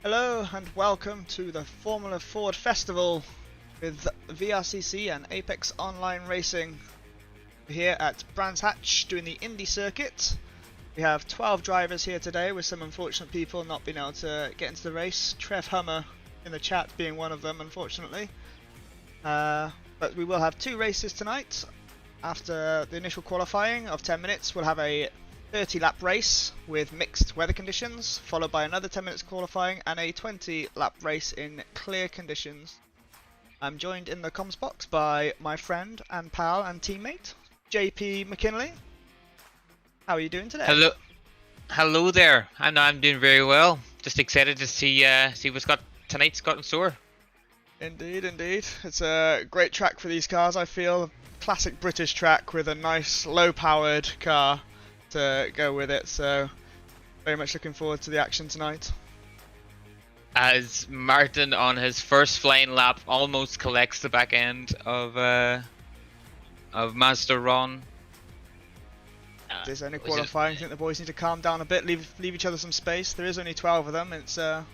Hello and welcome to the Formula Ford Festival with VRCC and Apex Online Racing. We're here at Brands Hatch doing the Indy circuit. We have 12 drivers here today, with some unfortunate people not being able to get into the race. Trev Hummer in the chat being one of them, unfortunately. But we will have 2 races tonight. After the initial qualifying of 10 minutes, we'll have a 30-lap race with mixed weather conditions, followed by another 10 minutes qualifying and a 20-lap race in clear conditions. I'm joined in the comms box by my friend and pal and teammate, JP McKinley. How are you doing today? Hello there. I'm doing very well. Just excited to see what's tonight's got in store. Indeed. It's a great track for these cars, I feel. Classic British track with a nice low-powered car to go with it, so very much looking forward to the action tonight. As Martin on his first flying lap almost collects the back end of Mazda Ron. If there's any qualifying, I think the boys need to calm down a bit, leave each other some space. There is only 12 of them. It's a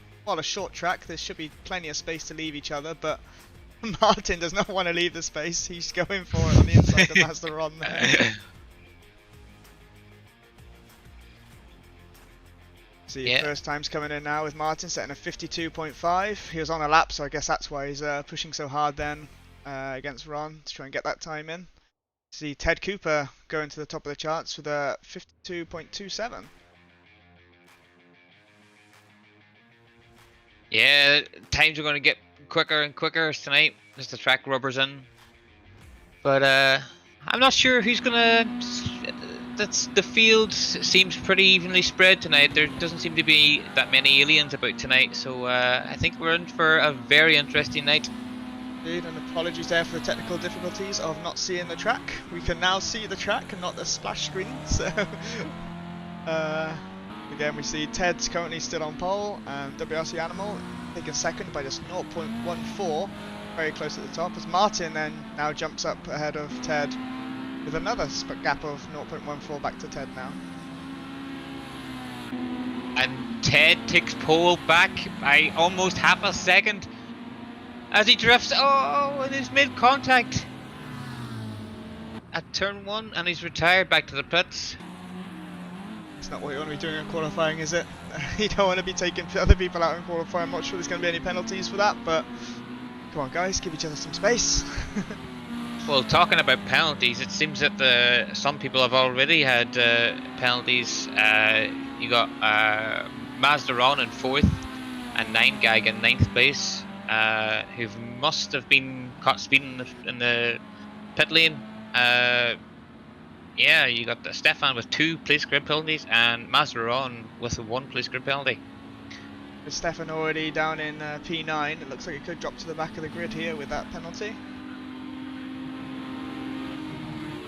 short track. There should be plenty of space to leave each other, but Martin does not want to leave the space. He's going for it on the inside of Mazda Ron there. See, first time's coming in now with Martin setting a 52.5. He was on a lap, so I guess that's why he's pushing so hard then against Ron to try and get that time in. See Ted Cooper going to the top of the charts with a 52.27. Yeah, times are going to get quicker and quicker tonight as the track rubbers in. But I'm not sure who's going to... The field seems pretty evenly spread tonight. There doesn't seem to be that many aliens about tonight, so I think we're in for a very interesting night. Indeed, and apologies there for the technical difficulties of not seeing the track. We can now see the track and not the splash screen, so again we see Ted's currently still on pole and WRC Animal taking second by just 0.14, very close at the top, as Martin then now jumps up ahead of Ted with another gap of 0.14 back to Ted now. And Ted takes pole back by almost half a second as he drifts in his mid-contact at turn 1, and he's retired back to the pits. It's not what you want to be doing in qualifying, is it? You don't want to be taking other people out in qualifying. I'm not sure there's going to be any penalties for that, but come on guys, give each other some space. Well, talking about penalties, it seems that some people have already had penalties. You got Mazda Ron in 4th and 9gag in 9th place, who must have been caught speeding in the pit lane. Yeah, you got Stefan with 2 police grid penalties and Mazeron with 1 police grid penalty. With Stefan already down in P9, it looks like it could drop to the back of the grid here with that penalty.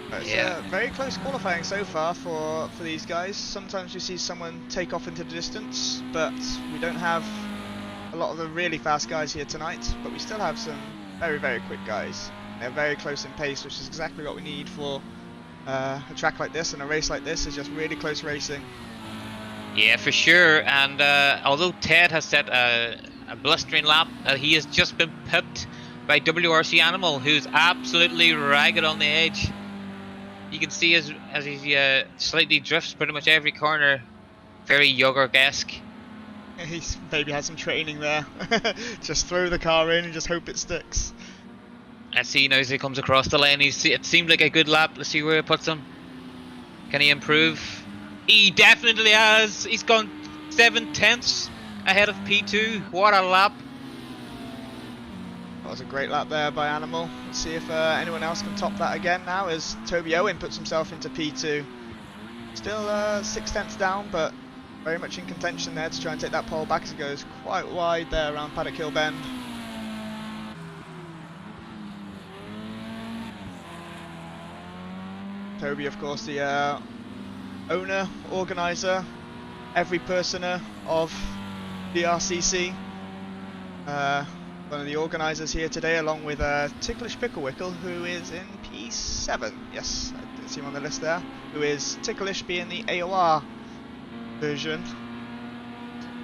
But it's very close qualifying so far for these guys. Sometimes you see someone take off into the distance, but we don't have a lot of the really fast guys here tonight. But we still have some very, very quick guys. They're very close in pace, which is exactly what we need for a track like this and a race like this. Is just really close racing. Yeah, for sure. And although Ted has set a blistering lap, he has just been pipped by WRC Animal, who's absolutely ragged on the edge. You can see as he slightly drifts pretty much every corner, very Yogurt-esque. He's maybe had some training there. Just throw the car in and just hope it sticks. Let's see now as he comes across the lane. It seemed like a good lap. Let's see where it puts him. Can he improve? He definitely has. He's gone 7/10 ahead of P2. What a lap! That was a great lap there by Animal. Let's see if anyone else can top that again now as Toby Owen puts himself into P2. Still 6/10 down, but very much in contention there to try and take that pole back as it goes quite wide there around Paddock Hill Bend. Toby, of course, the owner, organiser, every personer of VRCC. One of the organisers here today, along with Ticklish Picklewickle, who is in P7. Yes, I didn't see him on the list there. Who is Ticklish being the AOR version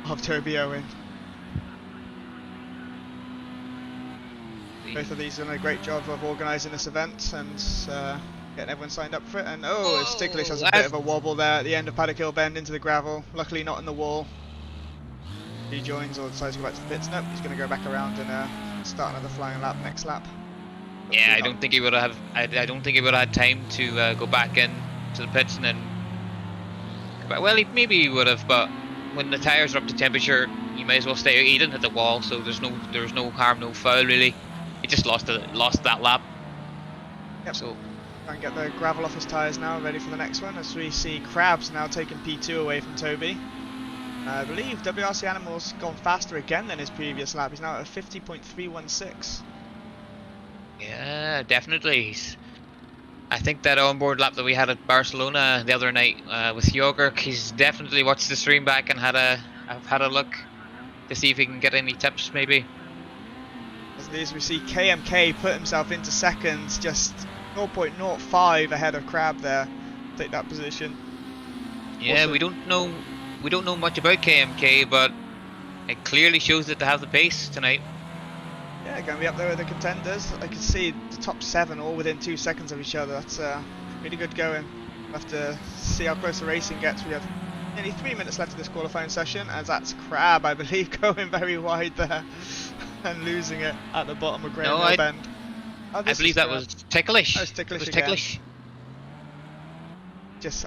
of Toby Owen. Both of these have done a great job of organising this event and getting everyone signed up for it. And Ticklish has a bit of a wobble there at the end of Paddock Hill Bend into the gravel. Luckily not in the wall. He joins or decides to go back to the pits. Nope, he's going to go back around and start another flying lap next lap. Yeah, I don't think he would have. I don't think he would have had time to go back in to the pits and then. Well, maybe he would have, but when the tyres are up to temperature, you may as well stay out. He didn't hit the wall, so there's no harm, no foul really. He just lost that lap. Yep. So. Try and get the gravel off his tyres now, ready for the next one. As we see Krabs now taking P2 away from Toby. I believe WRC Animal's gone faster again than his previous lap. He's now at a 50.316. Yeah, definitely. I think that onboard lap that we had at Barcelona the other night with Yogurt, he's definitely watched the stream back and had a look to see if he can get any tips maybe. As these we see KMK put himself into seconds, just 0.05 ahead of Crab there, take that position. Yeah, also, we don't know much about KMK, but it clearly shows that they have the pace tonight. Yeah, going to be up there with the contenders. I can see the top 7 all within 2 seconds of each other. That's really good going. We'll have to see how close the racing gets. We have nearly 3 minutes left of this qualifying session, as that's Crab, I believe, going very wide there and losing it at the bottom of Graham Hill Bend. I believe that was Ticklish. That was Ticklish. It was Ticklish. Just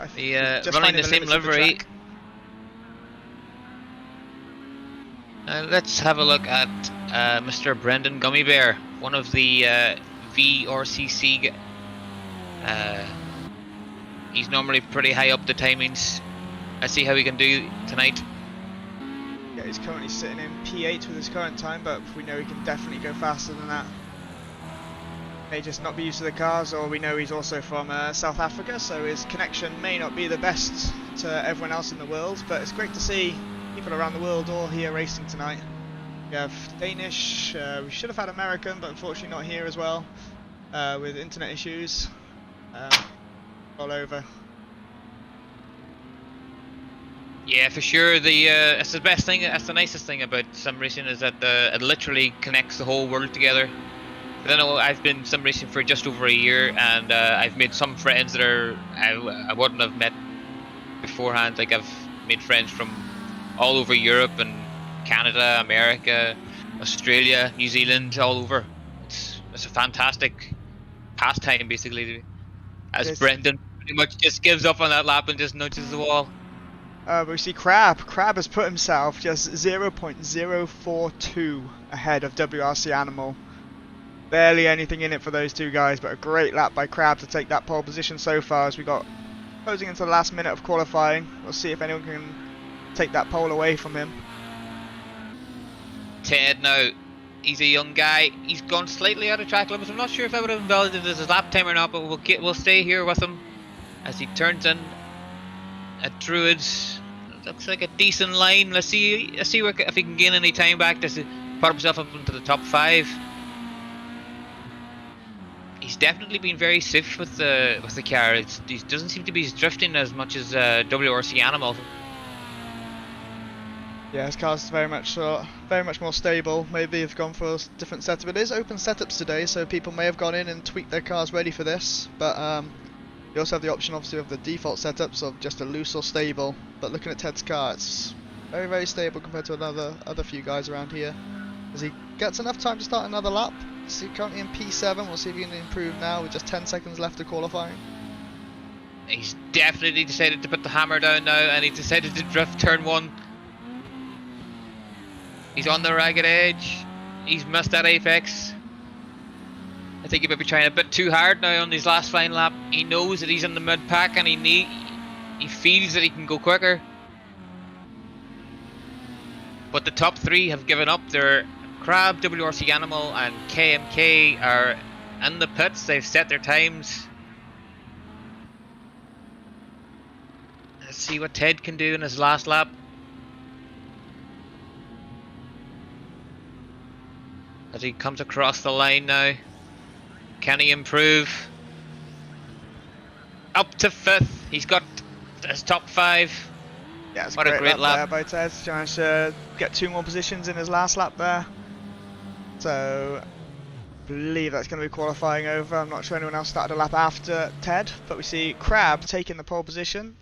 running the same livery. Let's have a look at Mr. Brendan Gummy Bear, one of the VRCC. He's normally pretty high up the timings. Let's see how he can do tonight. Yeah, he's currently sitting in P8 with his current time, but we know he can definitely go faster than that. May just not be used to the cars, or we know he's also from South Africa, so his connection may not be the best to everyone else in the world, but it's great to see people around the world all here racing tonight. We have Danish, we should have had American, but unfortunately not here as well, with internet issues all over. Yeah, for sure. It's the best thing. That's the nicest thing about sim racing is that it literally connects the whole world together. But I know I've been sim racing for just over a year, and I've made some friends that I wouldn't have met beforehand. Like I've made friends from all over Europe and Canada, America, Australia, New Zealand, all over. It's a fantastic pastime, basically. As yes. Brendan pretty much just gives up on that lap and just nudges the wall. We see Crab. Crab has put himself just 0.042 ahead of WRC Animal. Barely anything in it for those two guys, but a great lap by Crab to take that pole position so far as we got closing into the last minute of qualifying. We'll see if anyone can take that pole away from him. Ted now, he's a young guy. He's gone slightly out of track limits. I'm not sure if I would have invalidated his lap time or not, but we'll stay here with him as he turns in at Druids. Looks like a decent line. Let's see if he can gain any time back to put himself up into the top 5. He's definitely been very safe with the car. He doesn't seem to be drifting as much as WRC Animal. Yeah, his car's very much more stable. Maybe they've gone for a different setup. It is open setups today, so people may have gone in and tweaked their cars ready for this. But you also have the option, obviously, of the default setups of just a loose or stable. But looking at Ted's car, it's very, very stable compared to other few guys around here. As he gets enough time to start another lap. He's currently in P7. We'll see if he can improve now with just 10 seconds left of qualifying. He's definitely decided to put the hammer down now, and he decided to drift turn 1. He's on the ragged edge. He's missed that apex. I think he might be trying a bit too hard now on his last fine lap. He knows that he's in the mid pack, and he feels that he can go quicker. But the top 3 have given up. They're Crab, WRC Animal, and KMK are in the pits. They've set their times. Let's see what Ted can do in his last lap. As he comes across the line now, can he improve? Up to 5th. He's got his top 5. Yeah, it's what a great lap there by Ted. Trying to get 2 more positions in his last lap there. So, I believe that's going to be qualifying over. I'm not sure anyone else started a lap after Ted, but we see Crab taking the pole position.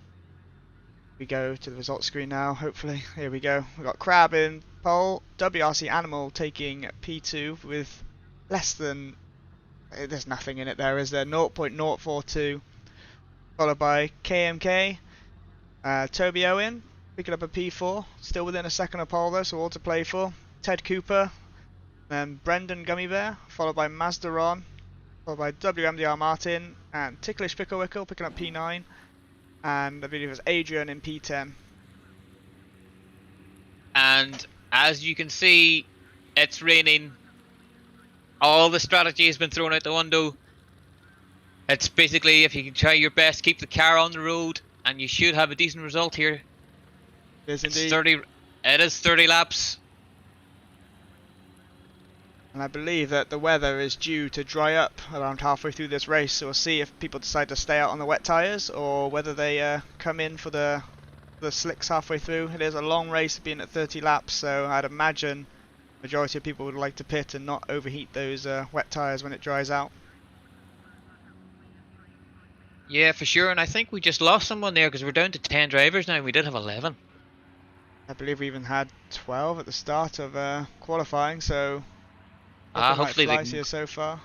We go to the results screen now, hopefully. Here we go. We've got Crab in pole, WRC Animal taking P2 with less than... There's nothing in it there, is there? 0.042. Followed by KMK. Toby Owen picking up a P4. Still within a second of pole though, so all to play for. Ted Cooper. Then Brendan Gummy Bear, followed by Mazdaron, followed by WMDR Martin, and Ticklish Picklewickle picking up P9, and I believe it was Adrian in P10. And as you can see, it's raining. All the strategy has been thrown out the window. It's basically, if you can try your best, keep the car on the road, and you should have a decent result here. Yes, indeed. It is 30 laps. And I believe that the weather is due to dry up around halfway through this race, so we'll see if people decide to stay out on the wet tyres or whether they come in for the slicks halfway through. It is a long race being at 30 laps, so I'd imagine the majority of people would like to pit and not overheat those wet tyres when it dries out. Yeah, for sure, and I think we just lost someone there because we're down to 10 drivers now and we did have 11. I believe we even had 12 at the start of qualifying, so... hopefully they can, here so far.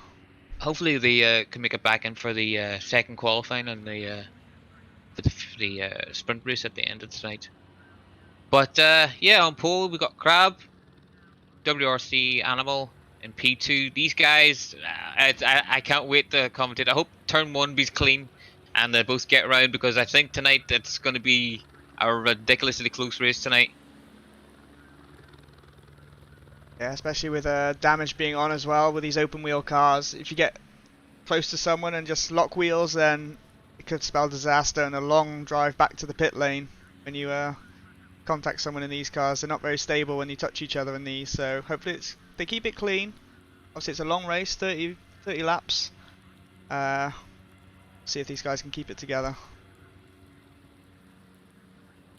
Hopefully they can make it back in for the second qualifying and the sprint race at the end of tonight. But yeah, on pole we got Crab, WRC Animal, and P2. These guys, I can't wait to commentate. I hope turn 1 be clean and they both get around, because I think tonight it's going to be a ridiculously close race tonight. Yeah, especially with damage being on as well with these open wheel cars. If you get close to someone and just lock wheels, then it could spell disaster and a long drive back to the pit lane when you contact someone in these cars. They're not very stable when you touch each other in these, so hopefully they keep it clean. Obviously it's a long race, 30 laps. See if these guys can keep it together.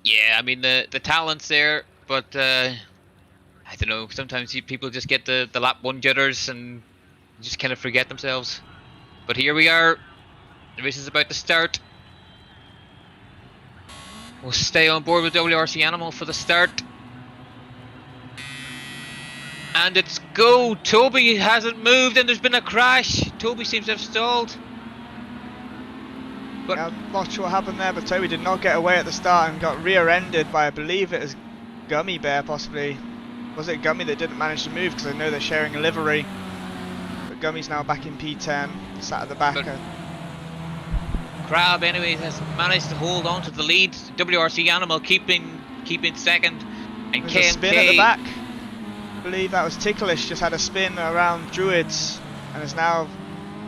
Yeah, I mean the talent's there, but I don't know, sometimes people just get the lap 1 jitters and just kind of forget themselves. But here we are, the race is about to start. We'll stay on board with WRC Animal for the start. And it's go! Toby hasn't moved and there's been a crash. Toby seems to have stalled. But yeah, I'm not sure what happened there, but Toby did not get away at the start and got rear-ended by, I believe it was Gummy Bear possibly. Was it Gummy that didn't manage to move, because I know they're sharing a livery. But Gummy's now back in P10, sat at the back. But Crab, anyways, has managed to hold on to the lead. WRC Animal keeping second, and There's a spin at the KMK. back. I believe that was Ticklish, just had a spin around Druids and has now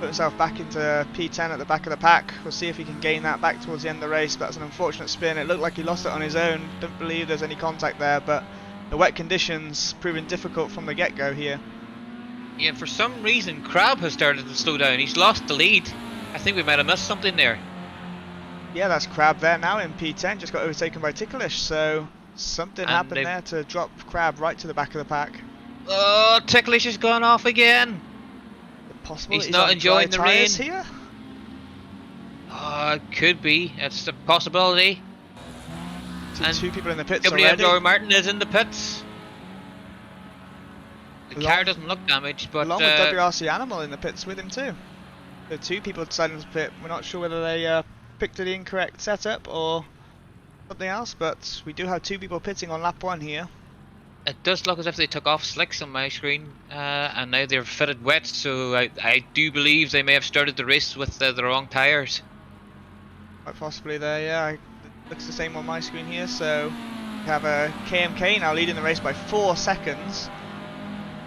put himself back into P10 at the back of the pack. We'll see if he can gain that back towards the end of the race. That's an unfortunate spin. It looked like he lost it on his own. Don't believe there's any contact there, but the wet conditions proving difficult from the get-go here. Yeah, for some reason Crab has started to slow down. He's lost the lead. I think we might have missed something there. Yeah, that's Crab there now in P10, just got overtaken by Ticklish, so something happened there to drop Crab right to the back of the pack. Oh, Ticklish has gone off again. Possible he's not enjoying the rain here. Oh, it could be. It's a possibility. And two people in the pits WM already. Martin is in the pits. The car doesn't look damaged, but along with WRC Animal in the pits with him too. The two people decided to pit. We're not sure whether they picked the incorrect setup or something else, but we do have two people pitting on lap 1 here. it does look as if they took off slicks on my screen, and now they're fitted wet, so I do believe they may have started the race with the wrong tyres. Quite possibly there, yeah. It looks the same on my screen here, so we have a KMK now leading the race by 4 seconds.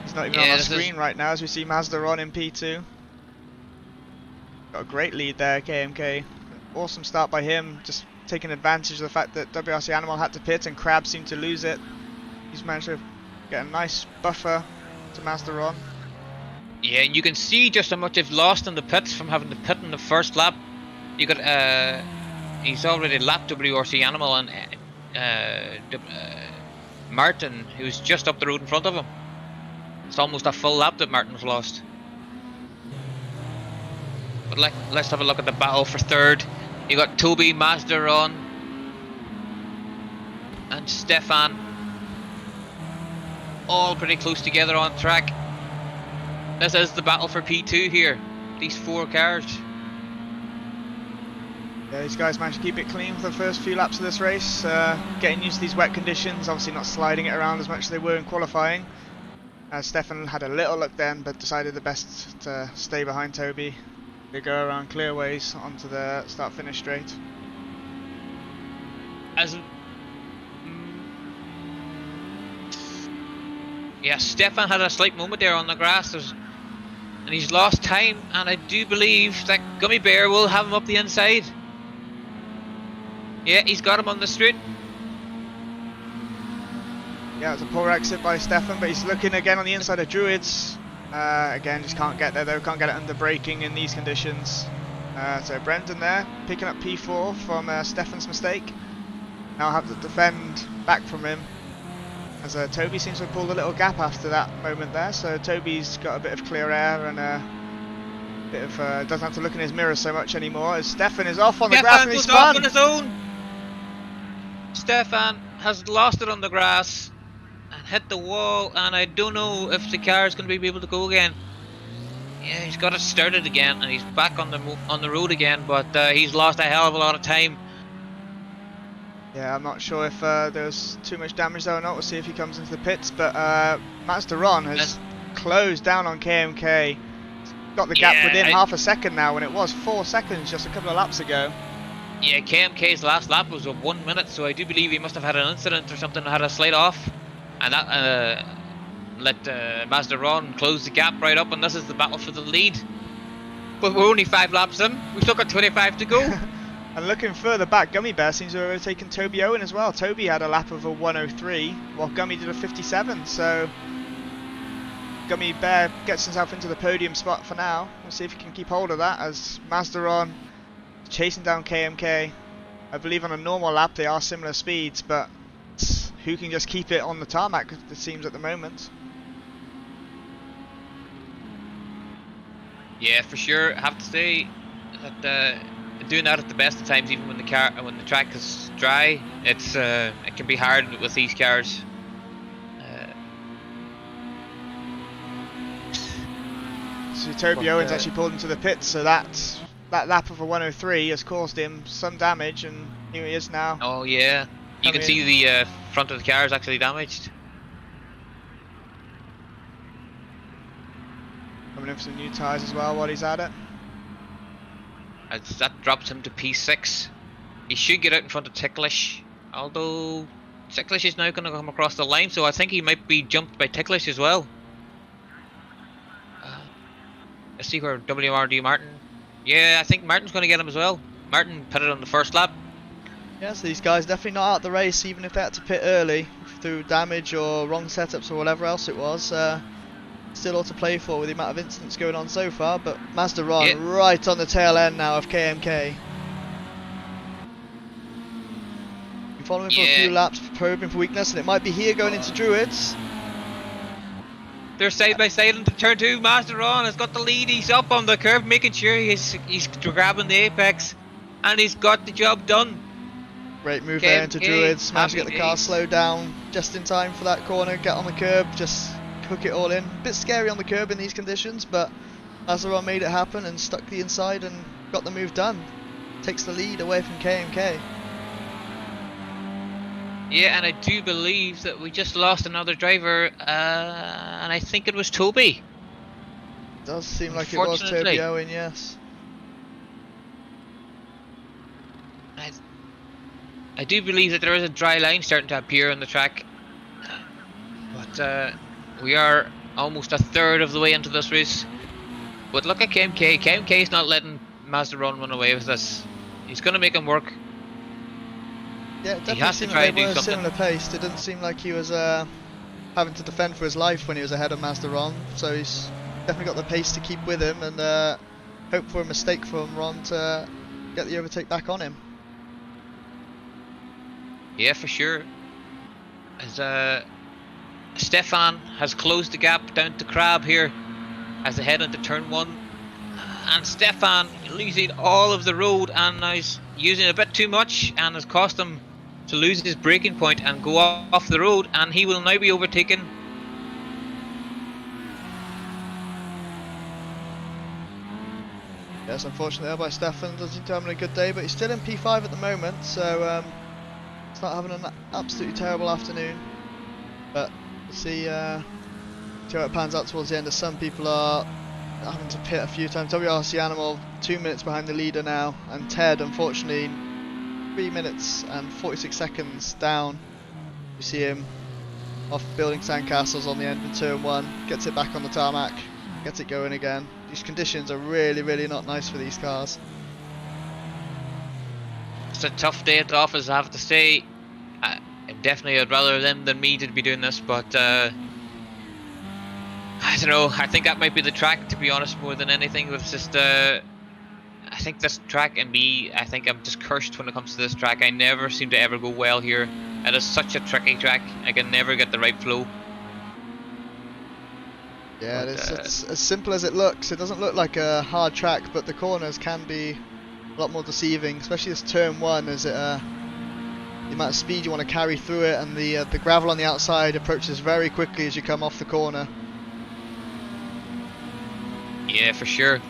He's not even on our screen right now as we see Mazda on in P2. Got a great lead there, KMK. Awesome start by him, just taking advantage of the fact that WRC Animal had to pit and Crab seemed to lose it. He's managed to get a nice buffer to Mazda on. Yeah, and you can see just how much they've lost in the pits from having to pit in the first lap. You got he's already lapped WRC Animal and Martin, who's just up the road in front of him. It's almost a full lap that Martin's lost. But let's have a look at the battle for third. You got Toby, Mazda on, and Stefan, all pretty close together on track. This is the battle for P2 here. These 4 cars. Yeah, these guys managed to keep it clean for the first few laps of this race, getting used to these wet conditions, obviously not sliding it around as much as they were in qualifying. Stefan had a little look then, but decided the best to stay behind Toby. They go around clearways onto the start-finish straight. Yeah, Stefan had a slight moment there on the grass, and he's lost time, and I do believe that Gummy Bear will have him up the inside. Yeah, he's got him on the straight. Yeah, it's a poor exit by Stefan, but he's looking again on the inside of Druids. Again, just can't get there though, can't get it under braking in these conditions. So Brendan there, picking up P4 from Stefan's mistake. Now have to defend back from him, as Toby seems to have pulled a little gap after that moment there. So Toby's got a bit of clear air and a bit of doesn't have to look in his mirror so much anymore, as Stefan is off on the grass and he's off spun. on his own. Stefan has lost it on the grass and hit the wall, and I don't know if the car is going to be able to go again. Yeah, he's got it started again and he's back on the road again, but he's lost a hell of a lot of time. Yeah, I'm not sure if there's too much damage there or not. We'll see if he comes into the pits, but Mazda Ron has closed down on KMK. He's got the gap within half a second now, when it was 4 seconds just a couple of laps ago. Yeah, KMK's last lap was of 1 minute, so I do believe he must have had an incident or something, had a slide off, and that let Mazda Ron close the gap right up, and this is the battle for the lead. But we're only 5 laps in, we've still got 25 to go. And looking further back, Gummy Bear seems to have overtaken Toby Owen as well. Toby had a lap of a 103, while Gummy did a 57, so Gummy Bear gets himself into the podium spot for now. We'll see if he can keep hold of that, as Mazda Ron chasing down KMK. I believe on a normal lap they are similar speeds, but who can just keep it on the tarmac, it seems, at the moment. Yeah, for sure. I have to say that doing that at the best of times, even when the track is dry, it can be hard with these cars. So Toby Owens actually pulled into the pits, so that lap of a 103 has caused him some damage, and here he is now. Oh yeah, you can see the front of the car is actually damaged. Coming in for some new tyres as well while he's at it. As that drops him to P6. He should get out in front of Ticklish, although Ticklish is now going to come across the line, so I think he might be jumped by Ticklish as well. Let's see where WRD Martin. Yeah, I think Martin's going to get him as well. Martin put it on the first lap. Yeah, so these guys definitely not out the race, even if they had to pit early through damage or wrong setups or whatever else it was. Still all to play for with the amount of incidents going on so far, but Mazda Ron right on the tail end now of KMK. Been following for a few laps, probing for weakness, and it might be here going into Druids. They're side by side into turn 2. Mazda Ron has got the lead. He's up on the curve, making sure he's grabbing the apex, and he's got the job done. Great move there into Druids. Managed to get the car slowed down just in time for that corner. Get on the curb, just hook it all in. Bit scary on the curb in these conditions, but Mazda Ron made it happen and stuck the inside and got the move done. Takes the lead away from KMK. Yeah, and I do believe that we just lost another driver, and I think it was Toby. Does seem like it was Toby Owen, yes. I do believe that there is a dry line starting to appear on the track, but we are almost a third of the way into this race. But look at KMK. KMK is not letting Mazda Ron run away with us. He's going to make him work. Yeah, it definitely seemed like they were a similar pace. It didn't seem like he was having to defend for his life when he was ahead of Mazda Ron. So he's definitely got the pace to keep with him, and hope for a mistake from Ron to get the overtake back on him. Yeah, for sure. As Stefan has closed the gap down to Crab here as they head into turn 1, and Stefan losing all of the road and now he's using a bit too much and has cost him to lose his braking point and go off the road, and he will now be overtaken. Yes, unfortunately there by Stefan. Doesn't seem to be having a good day, but he's still in P5 at the moment, so he's not having an absolutely terrible afternoon. But we'll see how it pans out towards the end, as some people are having to pit a few times. WRC Animal 2 minutes behind the leader now, and Ted unfortunately 3 minutes and 46 seconds down. You see him off building sandcastles on the end of turn 1, gets it back on the tarmac, gets it going again. These conditions are really not nice for these cars. It's a tough day at the office, I have to say. Definitely I'd rather them than me to be doing this, but I don't know, I think that might be the track, to be honest, more than anything. It's just I think this track, and me, I think I'm just cursed when it comes to this track. I never seem to ever go well here. It is such a tricky track. I can never get the right flow. Yeah, it's as simple as it looks. It doesn't look like a hard track, but the corners can be a lot more deceiving, especially this turn 1, as it the amount of speed you want to carry through it, and the gravel on the outside approaches very quickly as you come off the corner. Yeah, for sure.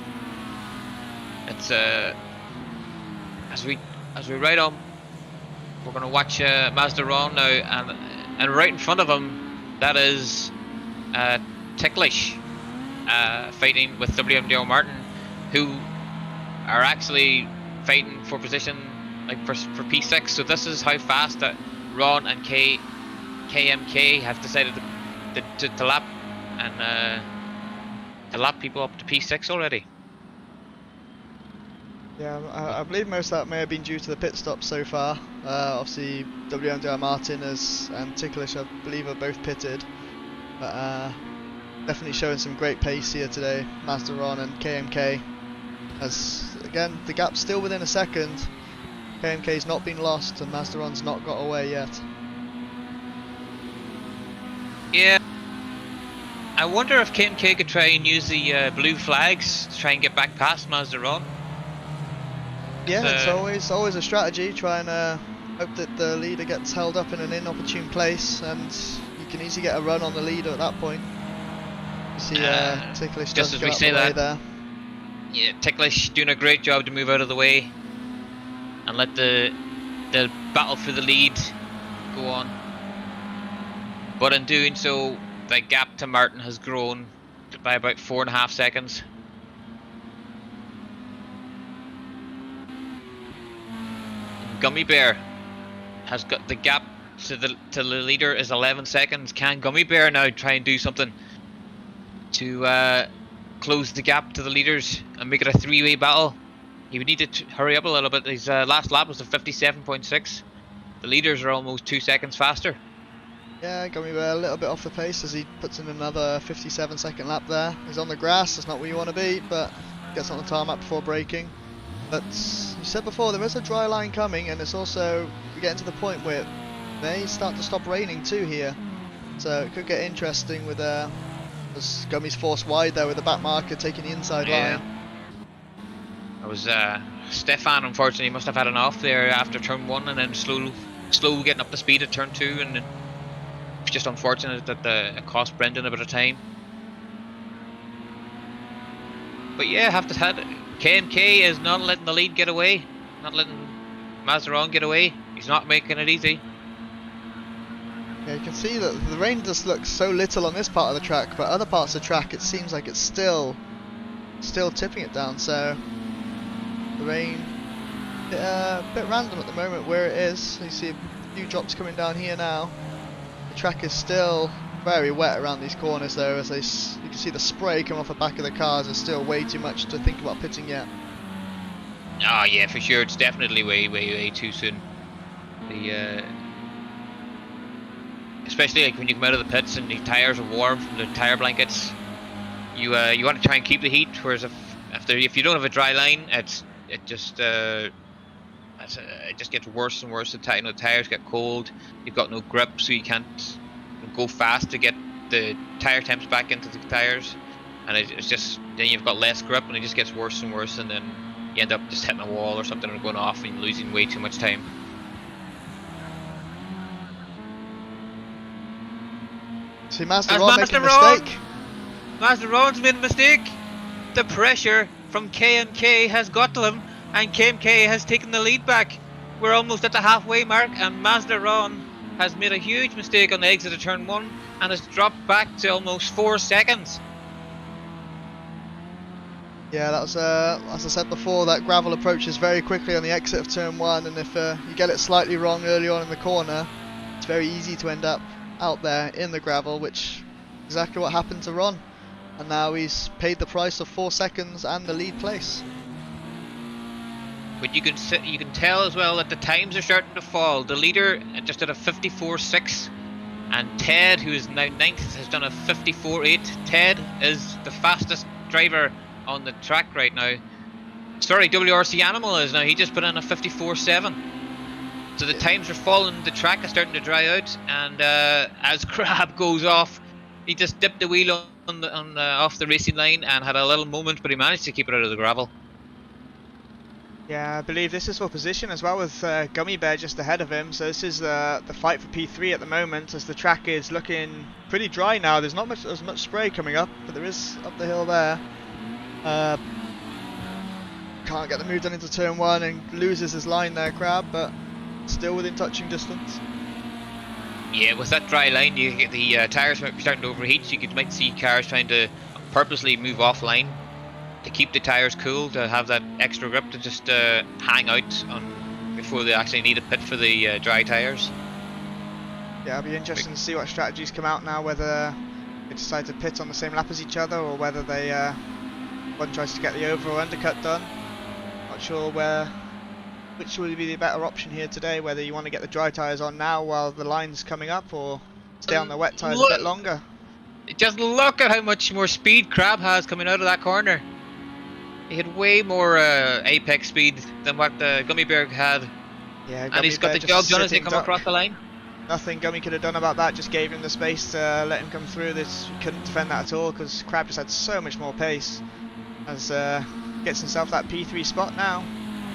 It's as we ride on, we're gonna watch Mazda Ron now, and right in front of him, that is Ticklish fighting with WMDL Martin, who are actually fighting for position, like for P6. So this is how fast that Ron and KMK have decided to lap and to lap people up to P6 already. Yeah, I believe most of that may have been due to the pit stops so far. Obviously, WMDR Martin and Ticklish, I believe, are both pitted. But definitely showing some great pace here today, Mazda Ron and KMK. As, again, the gap's still within a second. KMK's not been lost and Mazda Ron's not got away yet. Yeah. I wonder if KMK could try and use the blue flags to try and get back past Mazda Ron. Yeah, it's always a strategy. Try and hope that the leader gets held up in an inopportune place, and you can easily get a run on the leader at that point. You see, Ticklish just as we say that, there. Yeah, Ticklish doing a great job to move out of the way and let the battle for the lead go on. But in doing so, the gap to Martin has grown it by about 4.5 seconds. Gummy Bear has got the gap to the leader is 11 seconds. Can Gummy Bear now try and do something to close the gap to the leaders and make it a three-way battle? He would need to hurry up a little bit. His last lap was a 57.6. The leaders are almost 2 seconds faster. Yeah, Gummy Bear a little bit off the pace as he puts in another 57-second lap there. He's on the grass, that's not where you want to be, but gets on the tarmac before braking. But you said before, there is a dry line coming, and it's also getting to the point where it may start to stop raining too here. So it could get interesting with as Gummy's forced wide there with the back marker taking the inside line. That was Stefan, unfortunately, must have had an off there after turn 1 and then slow getting up the speed at turn 2, and it's just unfortunate that it cost Brendan a bit of time. But yeah, have to have KMK is not letting the lead get away, not letting Mazeron get away. He's not making it easy. Yeah, you can see that the rain just looks so little on this part of the track, but other parts of the track it seems like it's still tipping it down. So the rain, a bit random at the moment where it is. You see a few drops coming down here now. The track is still very wet around these corners though, as you can see the spray come off the back of the cars. There's still way too much to think about pitting yet. Oh yeah, for sure. It's definitely way too soon. Especially like when you come out of the pits and the tires are warm from the tire blankets, you want to try and keep the heat. Whereas if you don't have a dry line, it just gets worse and worse. The tires get cold. You've got no grip, so you can't go fast to get the tire temps back into the tires, and it's just then you've got less grip, and it just gets worse and worse, and then you end up just hitting a wall or something or going off and losing way too much time. See, Mazeron making a mistake. Mazeron's made a mistake. The pressure from KMK has got to him, and KMK has taken the lead back. We're almost at the halfway mark, and Mazeron has made a huge mistake on the exit of turn 1 and has dropped back to almost 4 seconds. Yeah, that was as I said before, that gravel approaches very quickly on the exit of turn 1, and if you get it slightly wrong early on in the corner, it's very easy to end up out there in the gravel, which is exactly what happened to Ron, and now he's paid the price of 4 seconds and the lead place. But you can tell as well that the times are starting to fall. The leader just did a 54.6, and Ted, who is now 9th, has done a 54.8. Ted is the fastest driver on the track right now. Sorry, WRC Animal is now. He just put in a 54.7. So the times are falling. The track is starting to dry out, and as Crab goes off, he just dipped the wheel off the racing line and had a little moment, but he managed to keep it out of the gravel. Yeah, I believe this is for position as well, with Gummy Bear just ahead of him. So this is the fight for P3 at the moment, as the track is looking pretty dry now. There's not as much spray coming up, but there is up the hill there. Can't get the move done into turn 1 and loses his line there, Crab, but still within touching distance. Yeah, with that dry line, you get the tires might be starting to overheat, so you might see cars trying to purposely move offline to keep the tires cool, to have that extra grip to just hang out on before they actually need a pit for the dry tires. Yeah, it'll be interesting to see what strategies come out now, whether they decide to pit on the same lap as each other, or whether they one tries to get the over or undercut done. Not sure which would be the better option here today, whether you want to get the dry tyres on now while the line's coming up, or stay on the wet tyres a bit longer. Just look at how much more speed Crab has coming out of that corner. He had way more apex speed than what Gummy Bear had. Yeah, and he's got the job done as he come across the line. Nothing Gummy could have done about that, just gave him the space to let him come through. He couldn't defend that at all, because Crab just had so much more pace. As gets himself that P3 spot now,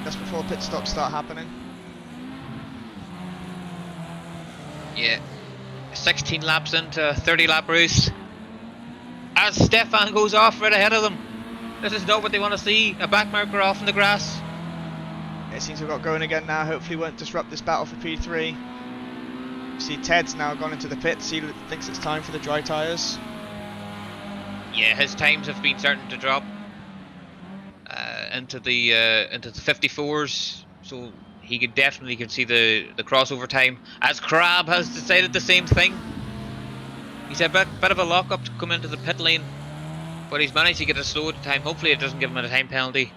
just before pit stops start happening. Yeah, 16 laps into a 30 lap race. As Stefan goes off right ahead of them. This is not what they want to see, a back marker off in the grass. Yeah, it seems we've got going again now, hopefully won't disrupt this battle for P3. You see Ted's now gone into the pits, he thinks it's time for the dry tyres. yeah, his times have been starting to drop into the 54s, so he could definitely see the crossover time. As Crab has decided the same thing. He's a bit of a lock-up to come into the pit lane, but he's managed to get a slow time. Hopefully it doesn't give him a time penalty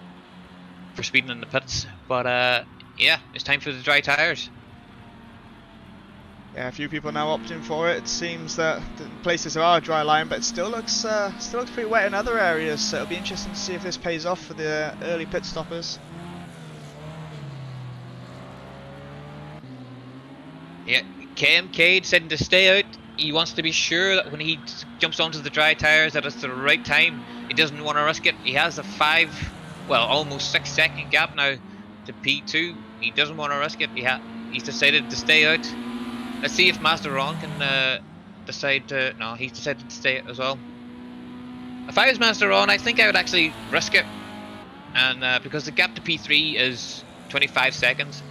for speeding in the pits. But yeah, it's time for the dry tyres. Yeah, a few people now opting for it. It seems that the places there are a dry line, but it still looks pretty wet in other areas. So it'll be interesting to see if this pays off for the early pit stoppers. Yeah, KMK deciding to stay out. He wants to be sure that when he jumps onto the dry tyres that it's the right time. He doesn't want to risk it. He has a almost 6 second gap now to P2. He doesn't want to risk it. He's decided to stay out. Let's see if Master Ron can decide to... No, he's decided to stay as well. If I was Master Ron, I think I would actually risk it. And because the gap to P3 is 25 seconds.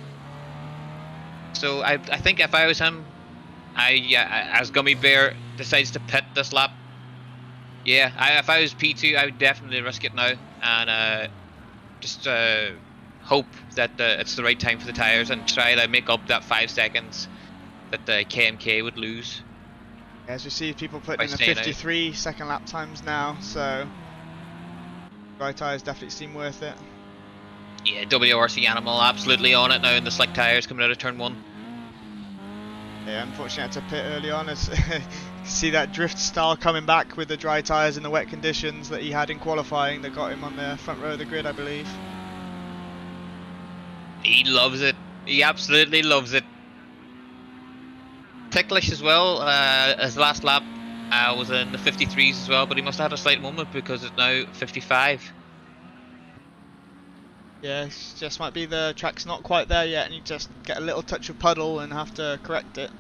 So I think if I was him, as Gummy Bear decides to pit this lap, yeah, if I was P2, I would definitely risk it now. And just hope that it's the right time for the tyres and try to make up that 5 seconds that the KMK would lose. As we see people putting in the 53 second lap times now, so dry tyres definitely seem worth it. Yeah, WRC Animal absolutely on it now in the slick tyres coming out of turn 1. Yeah, unfortunately I had to pit early on as see that drift style coming back with the dry tyres in the wet conditions that he had in qualifying that got him on the front row of the grid, I believe. He loves it. He absolutely loves it. Ticklish as well, his last lap was in the 53s as well, but he must have had a slight moment because it's now 55. Yeah, it just might be the track's not quite there yet and you just get a little touch of puddle and have to correct it.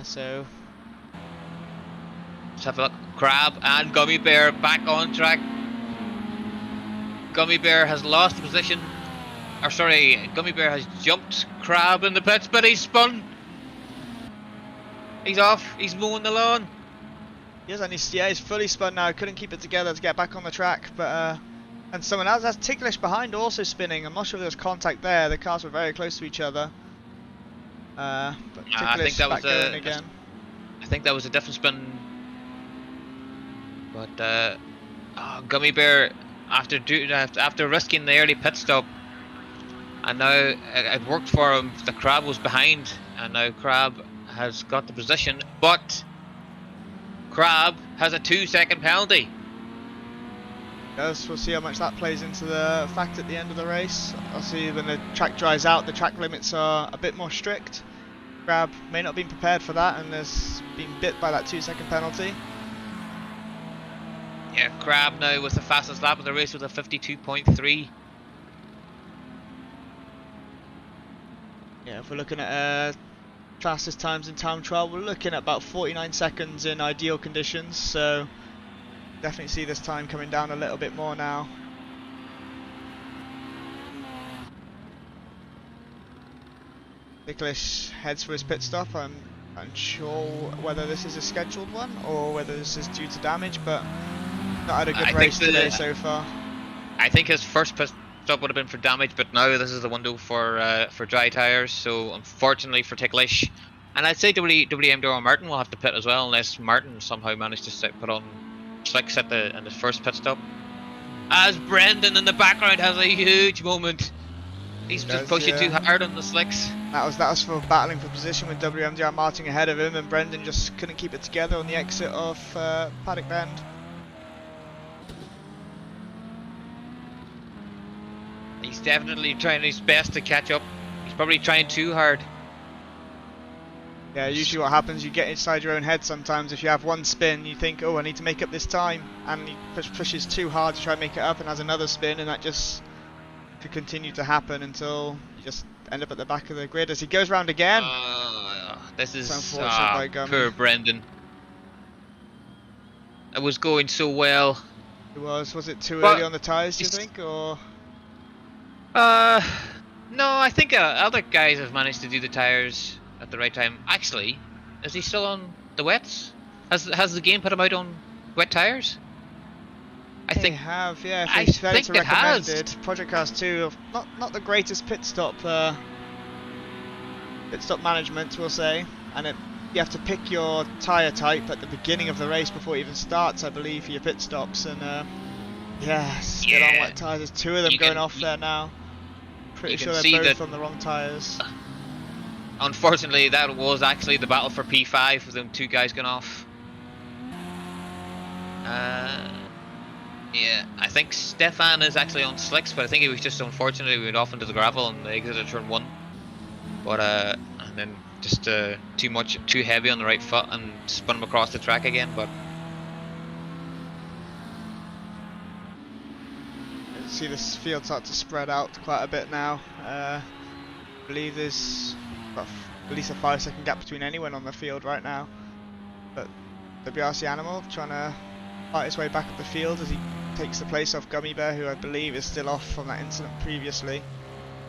So... Let's have a look. Crab and Gummy Bear back on track. Gummy Bear has lost the position. Or sorry, Gummy Bear has jumped Crab in the pits, but he's spun. He's off. He's mowing the lawn. Yes, and he's fully spun now. Couldn't keep it together to get back on the track, but and someone else has Ticklish behind also spinning. I'm not sure if there was contact there. The cars were very close to each other. But Ticklish back going again. I think that was a different spin. But Gummy Bear, after risking the early pit stop, and now it worked for him. The Crab was behind, and now Crab has got the position, but Crab has a 2 second penalty. Yes, we'll see how much that plays into the fact at the end of the race. Obviously when the track dries out, the track limits are a bit more strict. Crab may not have been prepared for that and has been bit by that 2 second penalty. Yeah, Crab now with the fastest lap of the race with a 52.3. Yeah, if we're looking at fastest times in time trial, we're looking at about 49 seconds in ideal conditions, so definitely see this time coming down a little bit more now. Ticklish heads for his pit stop. I'm unsure whether this is a scheduled one or whether this is due to damage, but not had a good race today so far. I think his first pit stop would have been for damage, but now this is the window for dry tyres, so unfortunately for Ticklish. And I'd say WM Martin will have to pit as well, unless Martin somehow managed to put on slicks in his first pit stop. As Brendan in the background has a huge moment. He's just pushing too hard on the slicks. That was for battling for position with WMDR Martin ahead of him, and Brendan just couldn't keep it together on the exit of Paddock Bend. He's definitely trying his best to catch up. He's probably trying too hard. Yeah, usually what happens, you get inside your own head sometimes. If you have one spin, you think, oh, I need to make up this time, and he pushes too hard to try and make it up and has another spin, and that just could continue to happen until you just end up at the back of the grid as he goes round again. This is unfortunate by Gummy. Poor Brendan. It was going so well. It was. Was it too early on the tyres, do you think, or? No, I think other guys have managed to do the tyres at the right time. Actually, is he still on the wets? Has the game put him out on wet tires? I They think have, yeah. I If it's fairly think to it has. recommended, Project Cars 2, not the greatest pit stop management, we'll say, and you have to pick your tyre type at the beginning of the race before it even starts, I believe, for your pit stops. And yes, get on Yeah, wet tyres. There's two of them you going can off there now. Pretty you can sure they're see that. both on the wrong tyres. Unfortunately, that was actually the battle for P5 with them two guys going off. Yeah, I think Stefan is actually on slicks, but I think it was just unfortunate he went off into the gravel and they exited turn 1. But and then just too heavy on the right foot and spun him across the track again. But You see this field start to spread out quite a bit now. I believe there's at least a 5-second gap between anyone on the field right now. But the VRC Animal trying to fight his way back up the field as he takes the place of Gummy Bear, who I believe is still off from that incident previously.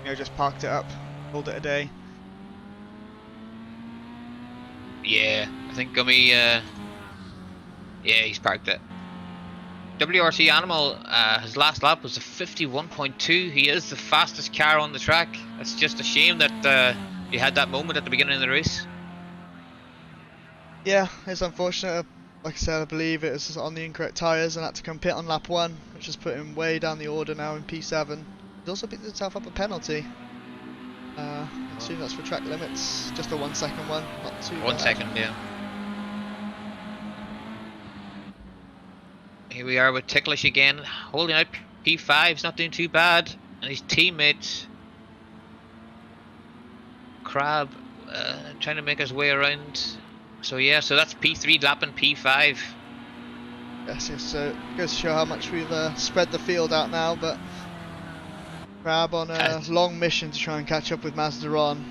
Just parked it up, called it a day. yeah, I think Gummy, yeah, he's parked it. WRC Animal, his last lap was a 51.2. He is the fastest car on the track. It's just a shame that he had that moment at the beginning of the race. Yeah, it's unfortunate. Like I said, I believe it was on the incorrect tyres and had to come pit on lap 1, which has put him way down the order now in P7. He's also picked himself up a penalty. I assume that's for track limits. Just a 1 second one, not too 1 bad. second, yeah. Here we are with Ticklish again, holding out P5's not doing too bad, and his teammate Crab trying to make his way around. So yeah, so that's P3 lapping P5. Yes, so it goes to show how much we've spread the field out now, but Crab on a long mission to try and catch up with Mazdaron.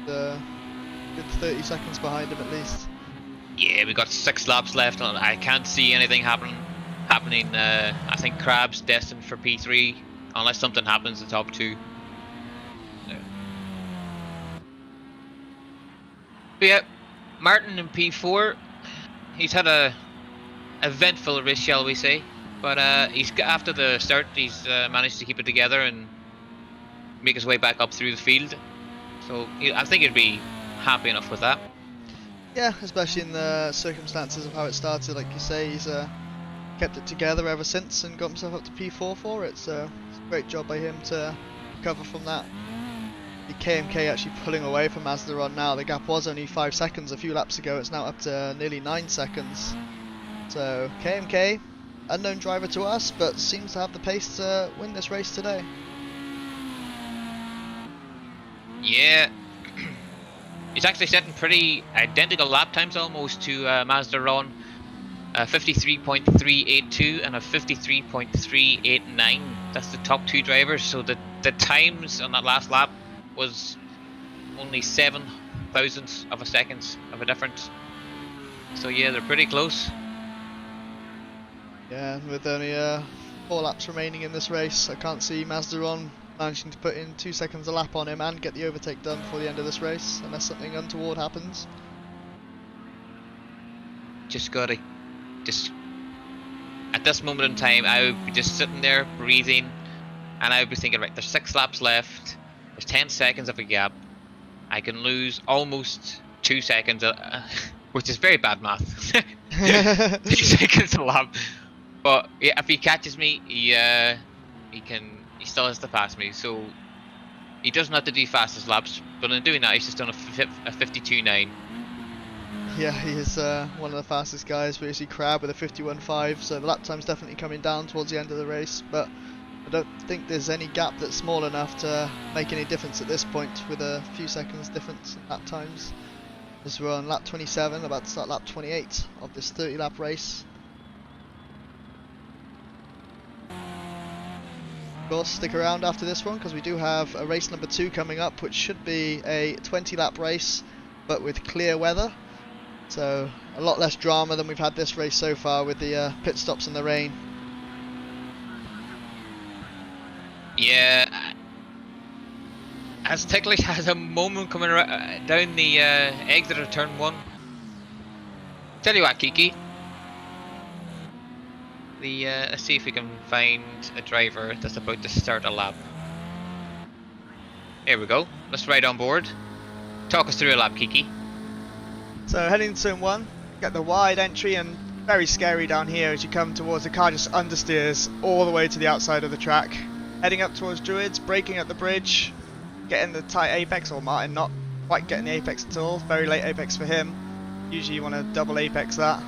Good 30 seconds behind him at least. Yeah, we got 6 laps left, and I can't see anything happening. I think Crab's destined for P3 unless something happens. The top 2. But yeah, Martin in P4. He's had a eventful race, shall we say? But after the start, he's managed to keep it together and make his way back up through the field. So I think he'd be happy enough with that. Yeah, especially in the circumstances of how it started. Like you say, he's kept it together ever since and got himself up to P4 for it. So it's a great job by him to recover from that. The KMK actually pulling away from Mazdaron now. The gap was only 5 seconds a few laps ago. It's now up to nearly 9 seconds. So KMK, unknown driver to us, but seems to have the pace to win this race today. Yeah, he's actually setting pretty identical lap times almost to Mazdaron. 53.382 and a 53.389. That's the top 2 drivers. So the times on that last lap was only 7 thousandths of a second of a difference. So yeah, they're pretty close. Yeah, and with only 4 laps remaining in this race, I can't see Mazdaron managing to put in 2 seconds a lap on him and get the overtake done before the end of this race, unless something untoward happens. At this moment in time, I would be just sitting there breathing, and I would be thinking, right, there's 6 laps left, there's 10 seconds of a gap, I can lose almost 2 seconds, which is very bad math. 2 seconds a lap. But yeah, if he catches me, he still has to pass me. So he doesn't have to do fastest laps, but in doing that, he's just done a 52.9. Yeah, he is one of the fastest guys, but you see Crab with a 51.5, so the lap time's definitely coming down towards the end of the race, but I don't think there's any gap that's small enough to make any difference at this point, with a few seconds difference in lap times. As we're on lap 27, about to start lap 28 of this 30 lap race. Of course, stick around after this one, because we do have a race number 2 coming up, which should be a 20 lap race, but with clear weather. So a lot less drama than we've had this race so far with the pit stops in the rain. Yeah, as Ticklish has a moment coming down the exit of turn 1. Tell you what, Kiki, Let's see if we can find a driver that's about to start a lap. Here we go. Let's ride on board. Talk us through a lap, Kiki. So heading to turn 1, get the wide entry, and very scary down here as you come towards the car just understeers all the way to the outside of the track. Heading up towards Druids, braking at the bridge, getting the tight apex, or Martin not quite getting the apex at all. Very late apex for him. Usually you want to double apex that.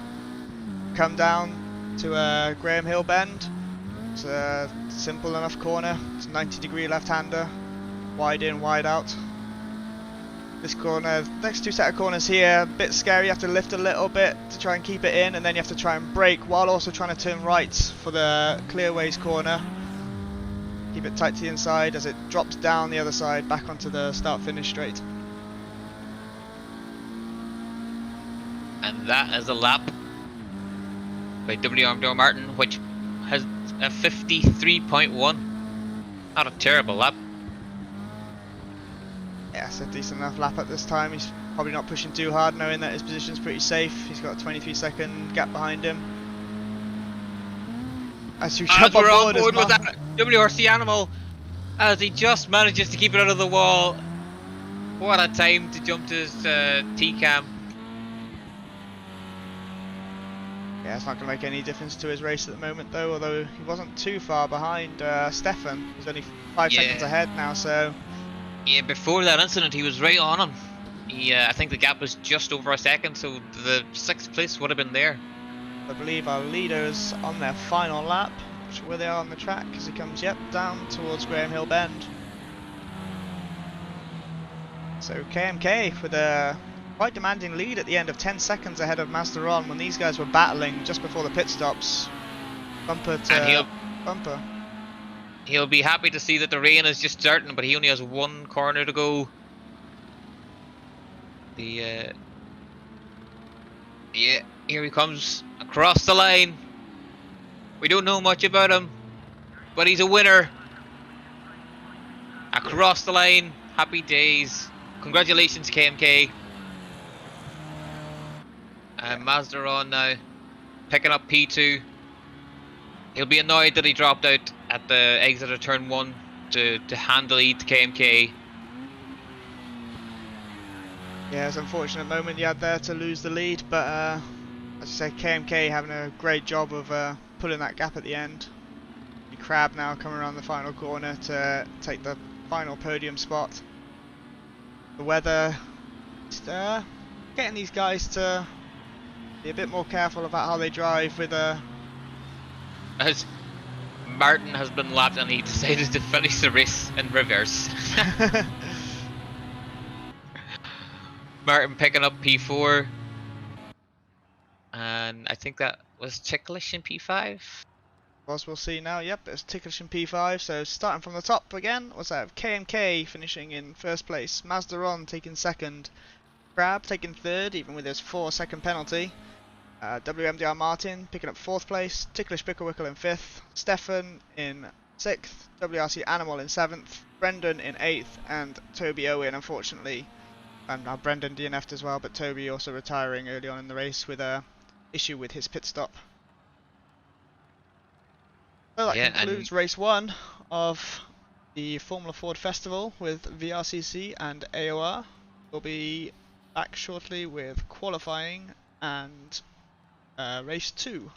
Come down to Graham Hill bend. It's a simple enough corner. It's a 90-degree left-hander. Wide in, wide out. This corner, next two set of corners here, a bit scary. You have to lift a little bit to try and keep it in, and then you have to try and brake while also trying to turn right for the clearways corner. Keep it tight to the inside as it drops down the other side back onto the start-finish straight. And that is a lap by WR Martin, which has a 53.1. Not a terrible lap. Yeah, it's a decent enough lap at this time. He's probably not pushing too hard, knowing that his position's pretty safe. He's got a 23-second gap behind him. As you jump we're on board with that WRC animal, as he just manages to keep it out of the wall. What a time to jump to his T-cam. Yeah, it's not going to make any difference to his race at the moment though, although he wasn't too far behind Stefan. He's only 5 seconds ahead now, so... Yeah, before that incident he was right on him. I think the gap was just over a second, so the 6th place would have been there. I believe our leaders on their final lap. Not sure where they are on the track as he comes, down towards Graham Hill Bend. So KMK with a quite demanding lead at the end of 10 seconds ahead of Mazdaron when these guys were battling just before the pit stops. Bumper to bumper. He'll be happy to see that the rain is just starting, but he only has one corner to go. Yeah, here he comes across the line. We don't know much about him, but he's a winner. Across the line, happy days. Congratulations, KMK. And Mazdaron now picking up P2. He'll be annoyed that he dropped out at the exit of turn 1 to hand the lead to KMK. Yeah, it's an unfortunate moment you had there to lose the lead, but as I say, KMK having a great job of pulling that gap at the end. Crab now coming around the final corner to take the final podium spot. The weather, just getting these guys to be a bit more careful about how they drive with As Martin has been lapped and he decided to finish the race in reverse. Martin picking up P4, and I think that was Ticklish in P5. As we'll see now, yep, it's Ticklish in P5. So starting from the top again, what's that? KMK finishing in first place, Mazdaron taking second, Crab taking third, even with his 4-second penalty. WMDR Martin picking up 4th place, Ticklish Picklewickle in 5th, Stefan in 6th, WRC Animal in 7th, Brendan in 8th, and Toby Owen, unfortunately. And now Brendan DNF'd as well, but Toby also retiring early on in the race with a issue with his pit stop. So that concludes race 1 of the Formula Ford Festival with VRCC and AOR. We'll be back shortly with qualifying and race 2.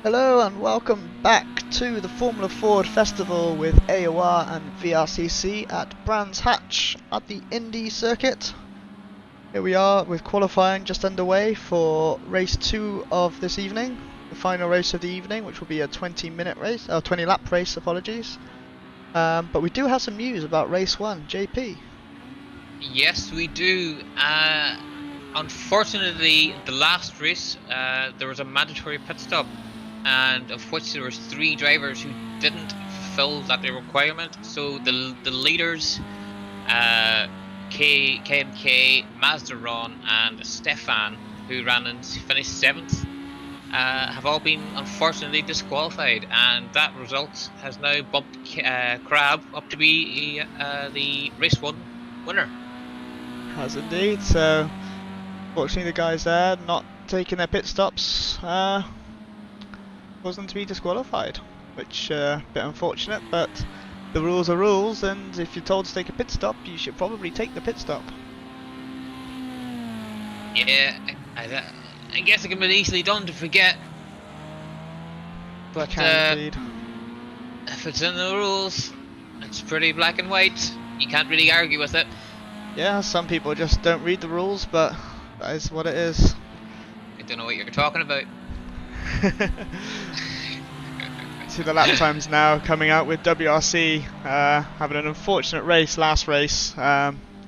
Hello and welcome back to the Formula Ford Festival with AOR and VRCC at Brands Hatch at the Indy circuit. Here we are with qualifying just underway for race 2 of this evening, the final race of the evening, which will be a 20-minute race, 20-lap race, apologies. But we do have some news about race 1, JP. Yes, we do. Unfortunately, the last race, there was a mandatory pit stop, and of which there was 3 drivers who didn't fulfill that requirement. So the leaders, K&K, Mazda Ron, and Stefan, who ran and finished 7th, have all been unfortunately disqualified, and that result has now bumped Crab up to be the race 1 winner. Has indeed. So fortunately the guys there not taking their pit stops wasn't to be disqualified, which a bit unfortunate, but the rules are rules, and if you're told to take a pit stop, you should probably take the pit stop. Yeah, I guess it can be easily done to forget, but Can indeed. if it's in the rules, it's pretty black and white. You can't really argue with it. Yeah, some people just don't read the rules, but that is what it is. I don't know what you're talking about. See the lap times now coming out with WRC having an unfortunate race last race.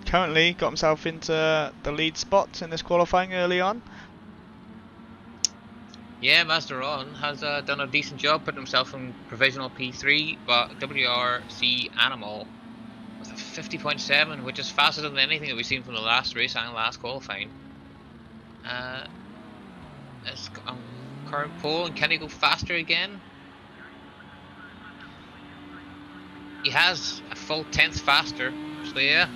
Currently got himself into the lead spot in this qualifying early on. Yeah, Master Ron has done a decent job putting himself in provisional P3, but WRC Animal with a 50.7, which is faster than anything that we've seen from the last race and last qualifying. Is on current pole, and can he go faster again? He has a full 10th faster, so yeah.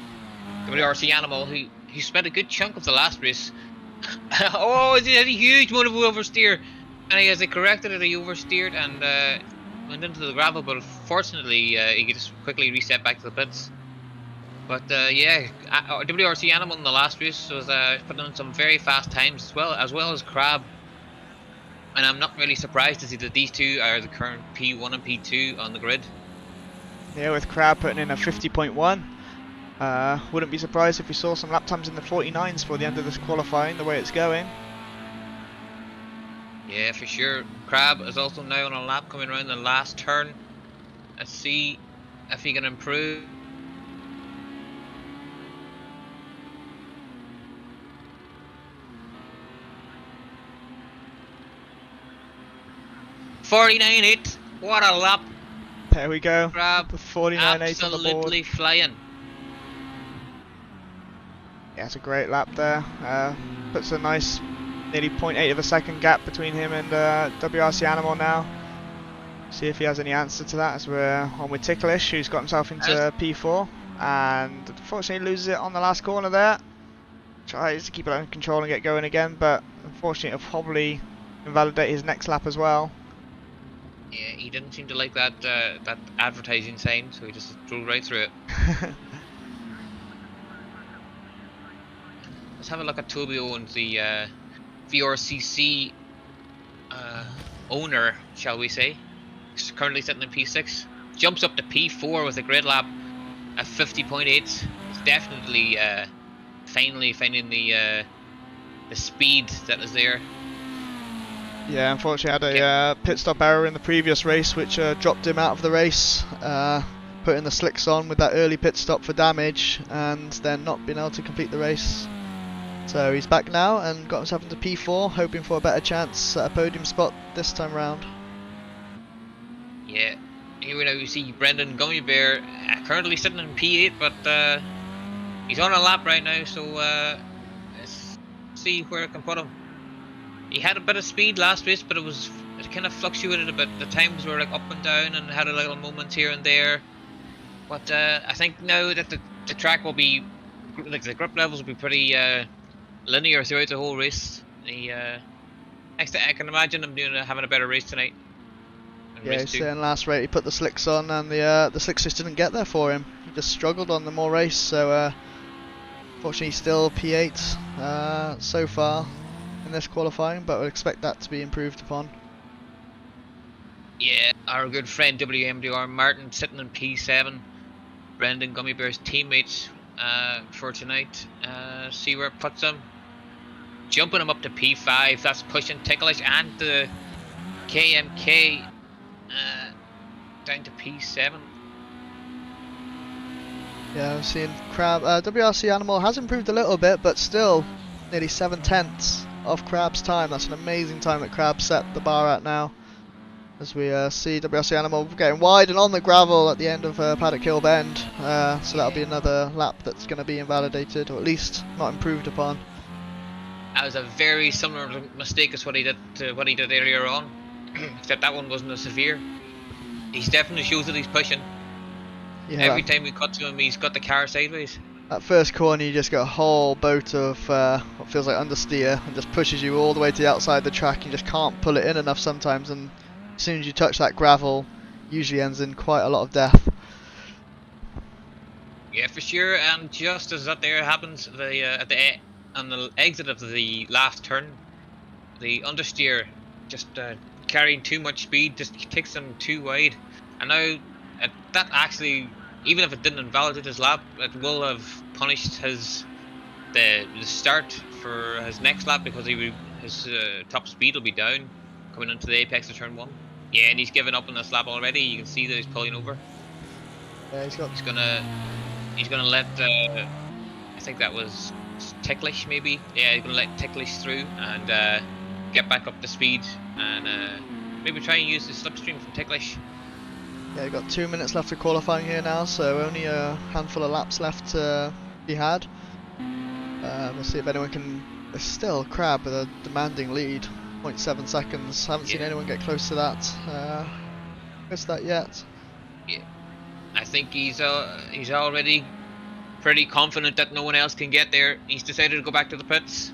WRC Animal, who spent a good chunk of the last race. Oh, he had a huge amount of oversteer, and as they corrected it, he oversteered and went into the gravel, but unfortunately he could just quickly reset back to the pits. But yeah, WRC Animal in the last race was putting in some very fast times as well as Crab. And I'm not really surprised to see that these two are the current P1 and P2 on the grid. Yeah, with Crab putting in a 50.1. Wouldn't be surprised if we saw some lap times in the 49s for the end of this qualifying, the way it's going. Yeah, for sure. Crab is also now on a lap coming around the last turn. Let's see if he can improve. .49.8. What a lap! There we go. Crab, The 49.8 on the board. absolutely flying. Yeah, it's a great lap there. Puts a nice nearly 0.8 of a second gap between him and WRC Animal now. See if he has any answer to that, as we're on with Ticklish, who's got himself into P4 and unfortunately loses it on the last corner there. Tries to keep it under control and get going again, but unfortunately it'll probably invalidate his next lap as well. Yeah, he didn't seem to like that that advertising sign, so he just drove right through it. Let's have a look at Toby Owens, the VRCC owner, shall we say. He's currently sitting in P6. Jumps up to P4 with a grid lap at 50.8. It's definitely finally finding the speed that is there. Yeah, unfortunately had a pit stop error in the previous race, which dropped him out of the race. Putting the slicks on with that early pit stop for damage, and then not being able to complete the race. So he's back now and got himself into P4, hoping for a better chance at a podium spot this time round. Yeah, here we now see Brendan Gummy Bear currently sitting in P8, but he's on a lap right now, so let's see where it can put him. He had a bit of speed last race, but it kind of fluctuated a bit. The times were like up and down, and had a little moments here and there. But I think now that the track will be, like the grip levels will be pretty linear throughout the whole race. I can imagine him having a better race tonight. Yeah, he's saying last race he put the slicks on, and the slicks just didn't get there for him. He just struggled on the more race, so fortunately still P8 so far in this qualifying, but we'll expect that to be improved upon. Yeah, our good friend WMDR Martin sitting in P7. Brendan Gummy Bear's teammates for tonight. See where it puts him. Jumping him up to P5. That's pushing Ticklish and the KMK down to P7. Yeah, I've seen Crab. WRC Animal has improved a little bit, but still nearly 7/10 of Crab's time. That's an amazing time that Crab set the bar at now. As we see WRC Animal getting wide and on the gravel at the end of Paddock Hill Bend. So that'll be another lap that's going to be invalidated, or at least not improved upon. That was a very similar mistake as what he did earlier on, except that one wasn't as severe. He definitely shows that he's pushing. Yeah, every time we cut to him, he's got the car sideways. That first corner, you just got a whole boat of what feels like understeer, and just pushes you all the way to the outside of the track. You just can't pull it in enough sometimes, and as soon as you touch that gravel, usually ends in quite a lot of death. Yeah, for sure. And just as that there happens, at the on the exit of the last turn, the understeer just carrying too much speed just takes him too wide, and now that actually, even if it didn't invalidate his lap, it will have punished his the start for his next lap, because his top speed will be down coming into the apex of turn 1. Yeah, and he's given up on this lap already. You can see that he's pulling over. Yeah, he's gonna let I think that was Ticklish maybe. Yeah, he's gonna let Ticklish through and get back up to speed and maybe try and use the slipstream from Ticklish. Yeah, you've got 2 minutes left of qualifying here now, so only a handful of laps left to be had. We'll see if anyone can. There's still Crab with a demanding lead, 0.7 seconds. Haven't seen anyone get close to that. Missed that yet. Yeah, I think he's already pretty confident that no one else can get there. He's decided to go back to the pits.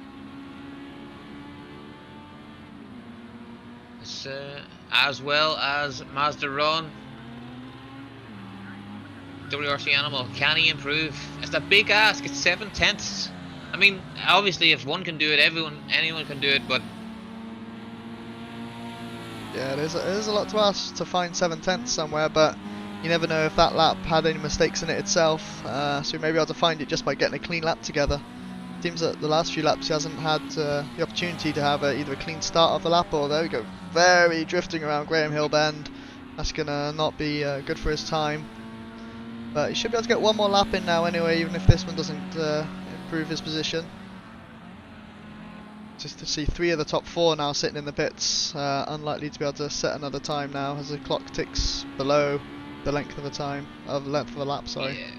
As well as Mazda Ron. WRC Animal, can he improve? It's a big ask. It's 7 tenths. I mean, obviously, if one can do it, anyone can do it. But yeah, it is a lot to ask to find 7 tenths somewhere, but you never know if that lap had any mistakes in it itself. So you may be able to find it just by getting a clean lap together. Seems that the last few laps he hasn't had the opportunity to have either a clean start of the lap, or there we go, very drifting around Graham Hill Bend. That's gonna not be good for his time. But he should be able to get one more lap in now anyway, even if this one doesn't improve his position. Just to see 3 of the top 4 now sitting in the pits, unlikely to be able to set another time now as the clock ticks below the length of a lap. Sorry. Yeah.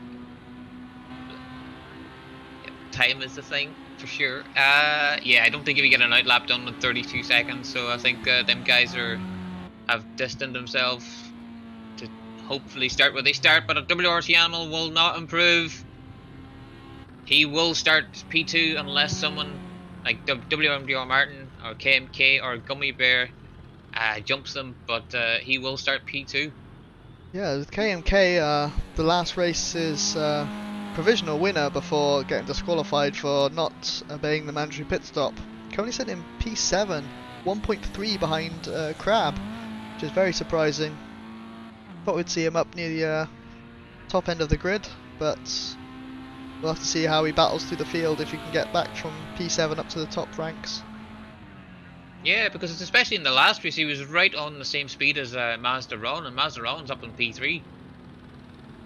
Time is the thing for sure. Yeah, I don't think if you get an out lap done in 32 seconds, so I think them guys have distanced themselves to hopefully start where they start. But a WRC Animal will not improve. He will start P2 unless someone like WMDR Martin or KMK or Gummy Bear jumps them, but he will start P2. Yeah, with KMK, the last race is provisional winner before getting disqualified for not obeying the mandatory pit stop. Currently sitting in P7, 1.3 behind Crab, which is very surprising. Thought we'd see him up near the top end of the grid, but we'll have to see how he battles through the field if he can get back from P7 up to the top ranks. Yeah, because it's especially in the last race, he was right on the same speed as Mazda Ron, and Mazda Ron's up in P3.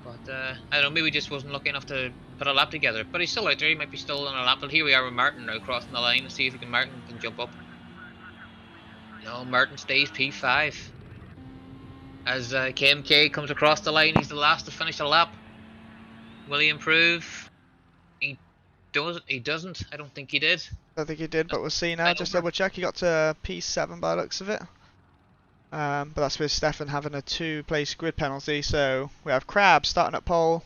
But I don't know, maybe he just wasn't lucky enough to put a lap together. But he's still out there, he might be still on a lap. But here we are with Martin now crossing the line. Let's see if Martin can jump up. No, Martin stays P5. As KMK comes across the line, he's the last to finish a lap. Will he improve? He doesn't. I don't think he did. I don't think he did, but we'll see now. Just double check. He got to P7 by the looks of it. But that's with Stefan having a 2-place grid penalty. So we have Crab starting at pole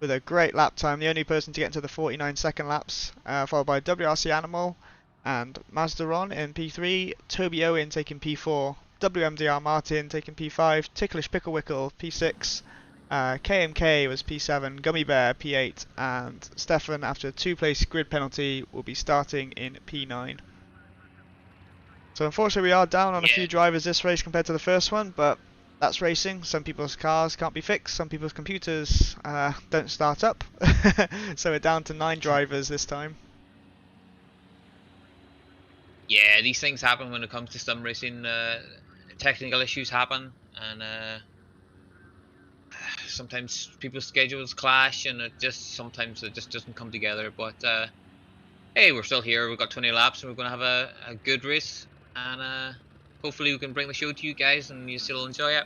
with a great lap time, the only person to get into the 49-second laps, followed by WRC Animal and Mazda Ron in P3, Toby Owen taking P4, WMDR Martin taking P5, Ticklish Picklewickle P6, KMK was P7, Gummy Bear P8, and Stefan, after a 2-place grid penalty, will be starting in P9. So unfortunately we are down on a few drivers this race compared to the first one, but that's racing. Some people's cars can't be fixed, some people's computers don't start up, so we're down to 9 drivers this time. Yeah, these things happen when it comes to sim racing. Technical issues happen, and sometimes people's schedules clash, and sometimes it just doesn't come together. But hey, we're still here. We've got 20 laps, and we're going to have a good race, and hopefully we can bring the show to you guys, and you still enjoy it.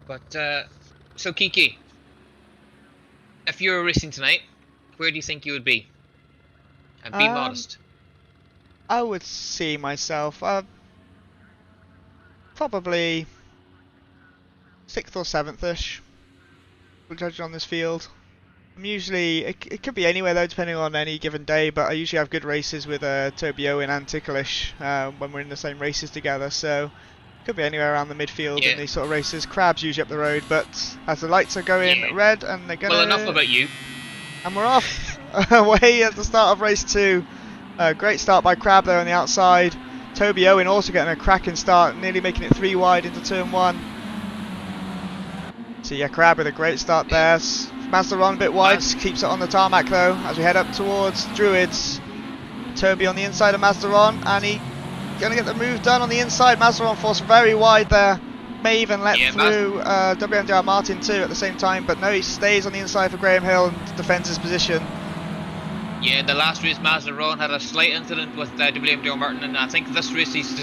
But so Kiki, if you were racing tonight, where do you think you would be? And be modest. I would see myself probably 6th or 7th-ish. We'll judge on this field. I'm usually, it could be anywhere though, depending on any given day, but I usually have good races with Toby Owen and Ticklish when we're in the same races together, so it could be anywhere around the midfield in these sort of races. Crab's usually up the road, but as the lights are going red and they're going to... Well, enough about you. And we're off away at the start of race 2. Great start by Crab there on the outside. Toby Owen also getting a cracking start, nearly making it 3 wide into turn 1. So yeah, Crab with a great start there. Mazdaron a bit wide, keeps it on the tarmac though as we head up towards Druids. Toby on the inside of Mazdaron, and he going to get the move done on the inside. Mazdaron forced very wide there. May even let through WMDR Martin too at the same time, but no, he stays on the inside for Graham Hill and defends his position. Yeah, the last race Mazdaron had a slight incident with WMDR Martin, and I think this race he's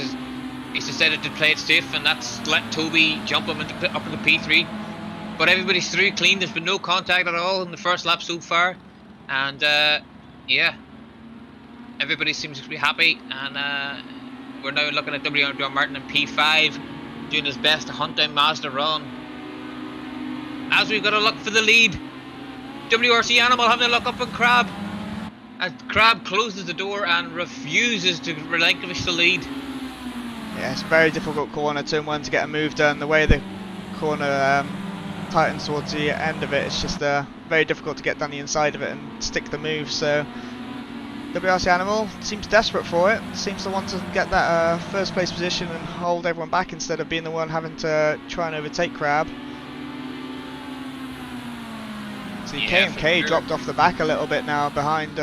decided to play it safe, and that's let Toby jump him up into P3. But everybody's through clean. There's been no contact at all in the first lap so far, and yeah, everybody seems to be happy. And we're now looking at WMDR Martin in P5. Doing his best to hunt down Mazdaron. As we've got to look for the lead, WRC Animal having a look up on Crab. As Crab closes the door and refuses to relinquish the lead. Yeah, it's a very difficult corner, turn 1, to get a move done. The way the corner tightens towards the end of it, it's just very difficult to get down the inside of it and stick the move. So WRC Animal seems desperate for it, seems to want to get that first place position and hold everyone back instead of being the one having to try and overtake Crab. See, yeah, K&K dropped off the back a little bit now behind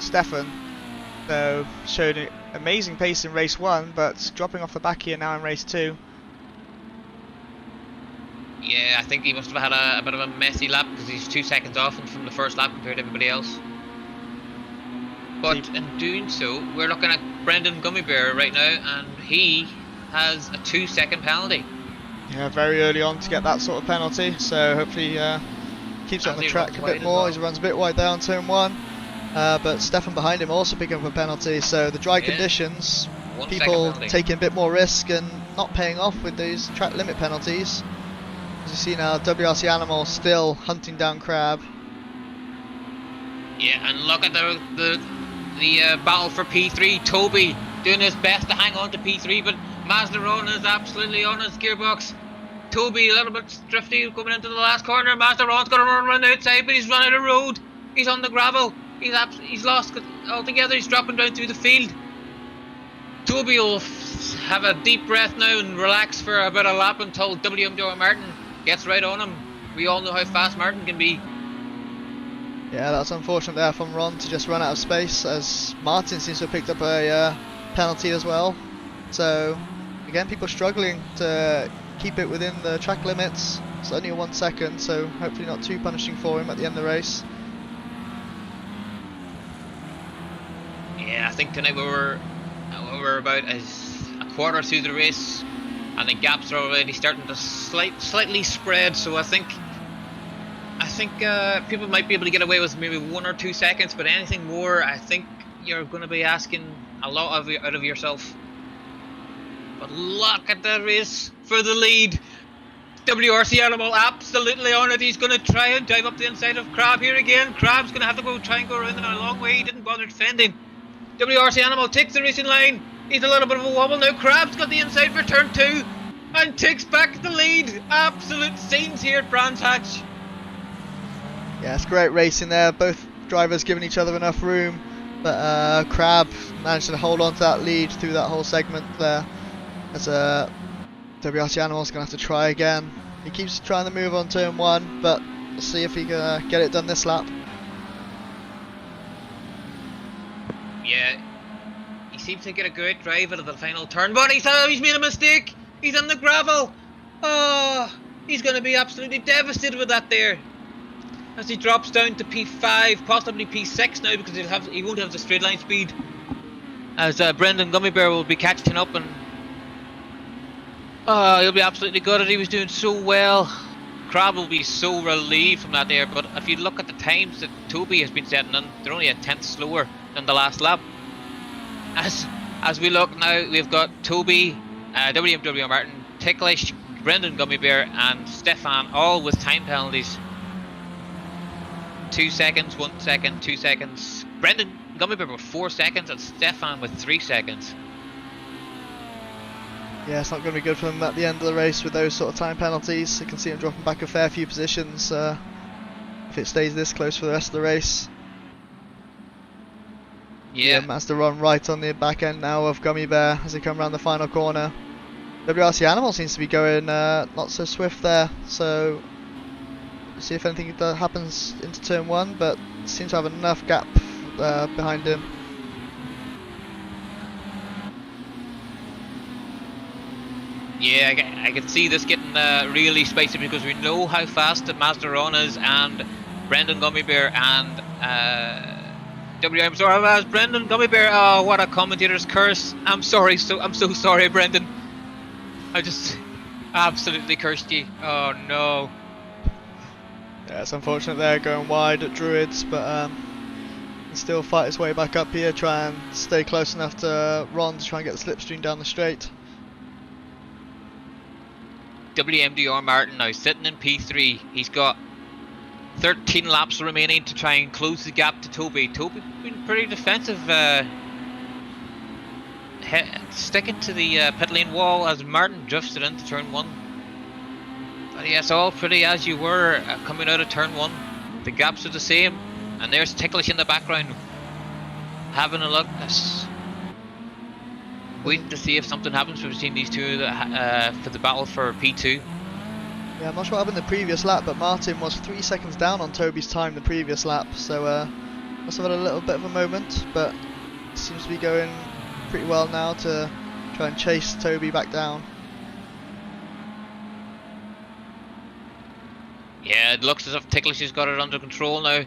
Stefan, so showed an amazing pace in race 1, but dropping off the back here now in race 2. Yeah, I think he must have had a bit of a messy lap because he's 2 seconds off from the first lap compared to everybody else. But in doing so, we're looking at Brendan Gummybear right now, and he has a 2-second penalty. Yeah, very early on to get that sort of penalty, so hopefully keeps it on the track a bit more. He runs a bit wide there on turn 1, but Stefan behind him also picking up a penalty, so the dry conditions, people taking a bit more risk and not paying off with these track limit penalties. As you see now, WRC Animal still hunting down Crab. Yeah, and look at the battle for P3. Toby doing his best to hang on to P3, but Mazdaron is absolutely on his gearbox. Toby a little bit drifty coming into the last corner. Mazdaron's got to run around the outside, but he's run out of road. He's on the gravel. He's lost altogether. He's dropping down through the field. Toby will have a deep breath now and relax for about a lap until WMDR Martin gets right on him. We all know how fast Martin can be. Yeah, that's unfortunate there from Ron to just run out of space, as Martin seems to have picked up a penalty as well. So again, people struggling to keep it within the track limits. It's only a 1 second, so hopefully not too punishing for him at the end of the race. Yeah, I think tonight we're about a quarter through the race, and the gaps are already starting to slightly spread. So I think people might be able to get away with maybe 1 or 2 seconds, but anything more, I think you're going to be asking a lot out of yourself. But look at the race for the lead. WRC Animal absolutely on it. He's going to try and dive up the inside of Crab here again. Crab's going to have to try and go around in a long way. He didn't bother defending. WRC Animal takes the racing line. He's a little bit of a wobble now. Crab's got the inside for turn 2 and takes back the lead. Absolute scenes here at Brands Hatch. Yeah, it's great racing there. Both drivers giving each other enough room, but Crab managed to hold on to that lead through that whole segment there. As WRC Animal's going to have to try again. He keeps trying to move on turn 1, but we'll see if he can get it done this lap. Yeah, he seems to get a great drive out of the final turn, but he's made a mistake. He's on the gravel. Oh, he's going to be absolutely devastated with that there. As he drops down to P5, possibly P6 now, because he won't have the straight line speed. As Brendan Gummybear will be catching up, and he'll be absolutely gutted. He was doing so well. Crab will be so relieved from that there. But if you look at the times that Toby has been setting in, they're only a tenth slower than the last lap. As we look now, we've got Toby, WMW Martin, Ticklish, Brendan Gummybear, and Stefan, all with time penalties. 2 seconds, 1 second, 2 seconds. Brendan Gummybear with 4 seconds, and Stefan with 3 seconds. Yeah, it's not going to be good for them at the end of the race with those sort of time penalties. You can see him dropping back a fair few positions. if it stays this close for the rest of the race. Yeah. Mazda run right on the back end now of Gummy Bear as they come around the final corner. WRC Animal seems to be going not so swift there, so we'll see if anything happens into turn 1, but seems to have enough gap behind him. Yeah, I can see this getting really spicy because we know how fast the Mazda Ron is, and Brendan Gummy Bear and I'm sorry, Brendan Gummy Bear. Oh, what a commentator's curse! I'm sorry, I'm so sorry, Brendan. I just absolutely cursed you. Oh no. Yeah, it's unfortunate they're going wide at Druids, but can still fight his way back up here, try and stay close enough to Ron to try and get the slipstream down the straight. WMDR Martin now sitting in P3. He's got 13 laps remaining to try and close the gap to Toby. Toby's been pretty defensive, sticking to the pit lane wall as Martin drifts it into turn 1. But yes, all pretty as you were coming out of turn 1. The gaps are the same, and there's Ticklish in the background having a look. Waiting to see if something happens between these two for the battle for P2. Yeah, I'm not sure what happened the previous lap, but Martin was 3 seconds down on Toby's time the previous lap, so must have had a little bit of a moment, but seems to be going pretty well now to try and chase Toby back down. Yeah, it looks as if Ticklish has got it under control now.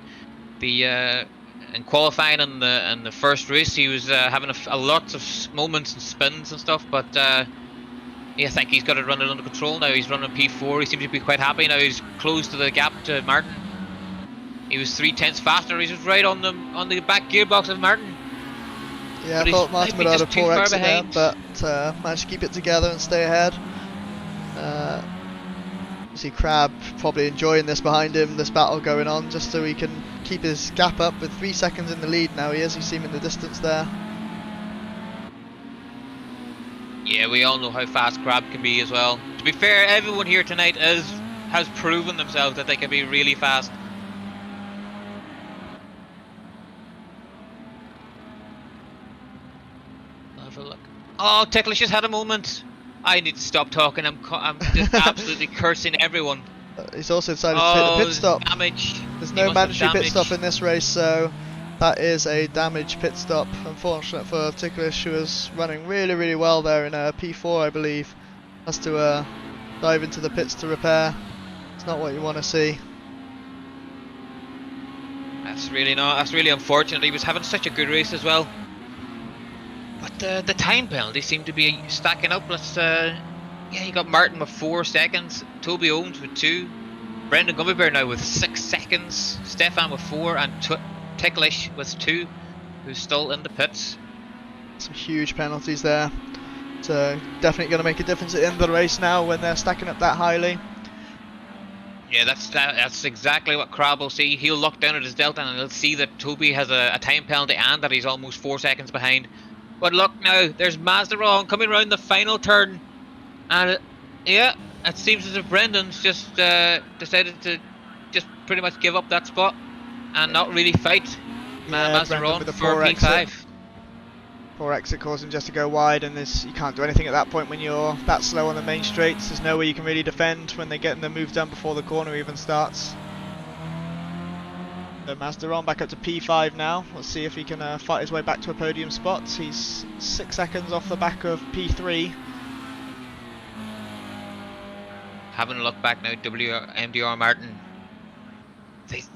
In qualifying in the first race, he was having a lot of moments and spins and stuff, but yeah, I think he's got it running under control now. He's running P4. He seems to be quite happy now. He's close to the gap to Martin. He was 3/10 faster. He's right on the back gearbox of Martin. Yeah, but I thought Martin would have had a poor exit there, but managed to keep it together and stay ahead. You see Crab probably enjoying this behind him, this battle going on, just so he can keep his gap up with 3 seconds in the lead now. You see him in the distance there. Yeah, we all know how fast Crab can be as well. To be fair, everyone here tonight has proven themselves that they can be really fast. Have a look. Oh, Ticklish has had a moment. I need to stop talking. I'm just absolutely cursing everyone. He's also decided to take the pit stop. Damage. There's no mandatory pit stop in this race, so that is a damage pit stop. Unfortunate for Ticklish, who was running really, really well there in P4, I believe. Has to dive into the pits to repair. It's not what you want to see. That's really not. That's really unfortunate. He was having such a good race as well. But the time penalties seem to be stacking up. Yeah, you got Martin with 4 seconds, Toby Owens with 2, Brendan Gummybear now with 6 seconds, Stefan with 4, and Ticklish with 2, who's still in the pits. Some huge penalties there. So definitely going to make a difference at the end of the race now when they're stacking up that highly. Yeah, that's exactly what Crab will see. He'll look down at his delta and he'll see that Toby has a time penalty and that he's almost 4 seconds behind. But look now, there's Mazda Ron coming around the final turn, and yeah, it seems as if Brendan's just decided to just pretty much give up that spot and not really fight Mazda Ron for P5. Poor exit causing just to go wide, and you can't do anything at that point when you're that slow on the main straights. There's nowhere you can really defend when they're getting the move done before the corner even starts. So Mazda Ron back up to P5 now. Let's see if he can fight his way back to a podium spot. He's 6 seconds off the back of P3. Having a look back now, WMDR Martin.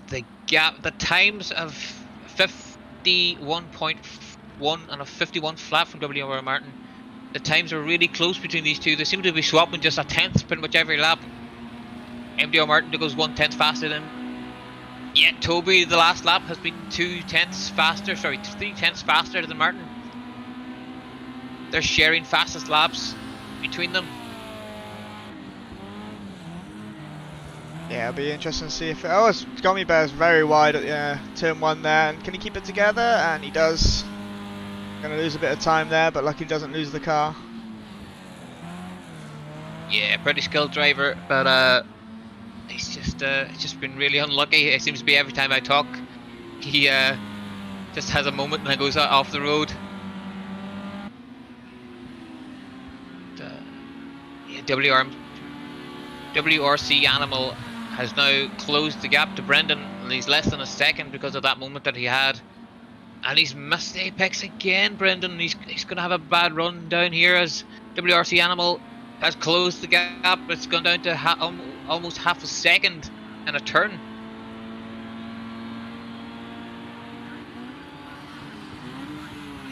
The gap, the times of 51.1 and a 51 flat from WMDR Martin. The times are really close between these two. They seem to be swapping just a tenth pretty much every lap. MDR Martin goes 1/10 faster than. Yeah, Toby, the last lap, has been 2/10 faster, sorry, 3/10 faster than Martin. They're sharing fastest laps between them. Yeah, it'll be interesting to see if... Oh, Gummy Bear's very wide at turn 1 there, and can he keep it together? And he does. Going to lose a bit of time there, but lucky he doesn't lose the car. Yeah, pretty skilled driver, but He's just been really unlucky. It seems to be every time I talk, he just has a moment and then goes off the road. Yeah, WRC Animal has now closed the gap to Brendan, and he's less than a second because of that moment that he had. And he's missed the apex again, Brendan. He's going to have a bad run down here as WRC Animal has closed the gap. It's gone down to almost half a second in a turn.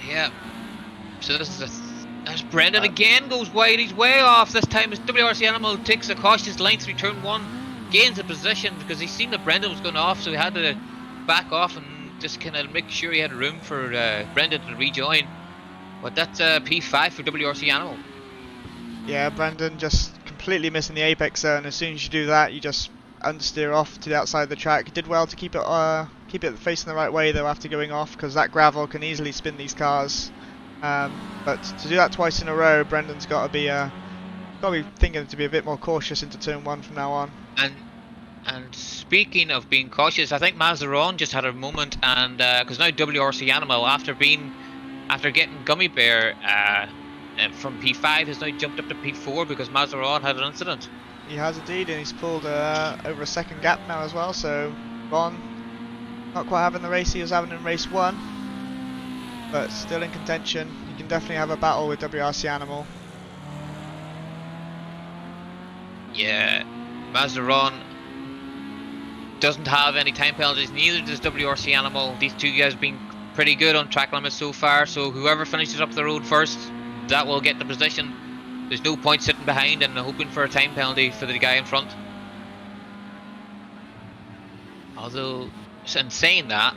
Yeah. So this is as Brendan again goes wide. He's way off this time as WRC Animal takes a cautious line through turn 1, gains a position because he seen that Brendan was going off, so he had to back off and just kind of make sure he had room for Brendan to rejoin. But that's P5 for WRC Animal. Yeah, Brendan just completely missing the apex zone. As soon as you do that, you just understeer off to the outside of the track. He did well to keep it facing the right way though after going off, because that gravel can easily spin these cars. But to do that twice in a row, Brendan's got to be thinking to be a bit more cautious into turn 1 from now on. And speaking of being cautious, I think Mazaron just had a moment, and because now WRC Animal, after getting Gummy Bear from P5, has now jumped up to P4 because Mazaron had an incident. He has indeed, and he's pulled over a second gap now as well. So Ron not quite having the race he was having in race 1, but still in contention. You can definitely have a battle with WRC Animal. Yeah, Mazaron doesn't have any time penalties, neither does WRC Animal. These two guys have been pretty good on track limits so far, so whoever finishes up the road first, that will get the position. There's no point sitting behind and hoping for a time penalty for the guy in front. Although, in saying that,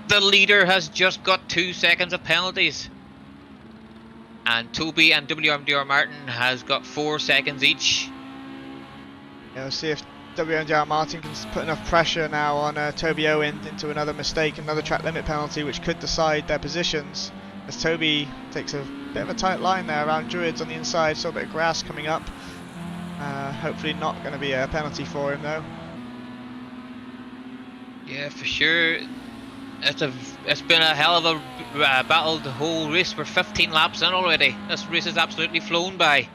the leader has just got 2 seconds of penalties, and Toby and WMDR Martin has got 4 seconds each. Yeah, we'll see if WMDR Martin can put enough pressure now on Toby Owen into another mistake, another track limit penalty, which could decide their positions. As Toby takes a bit of a tight line there around Druids on the inside, saw a bit of grass coming up. Hopefully not going to be a penalty for him though. Yeah, for sure. It's been a hell of a battle the whole race. We're 15 laps in already. This race has absolutely flown by.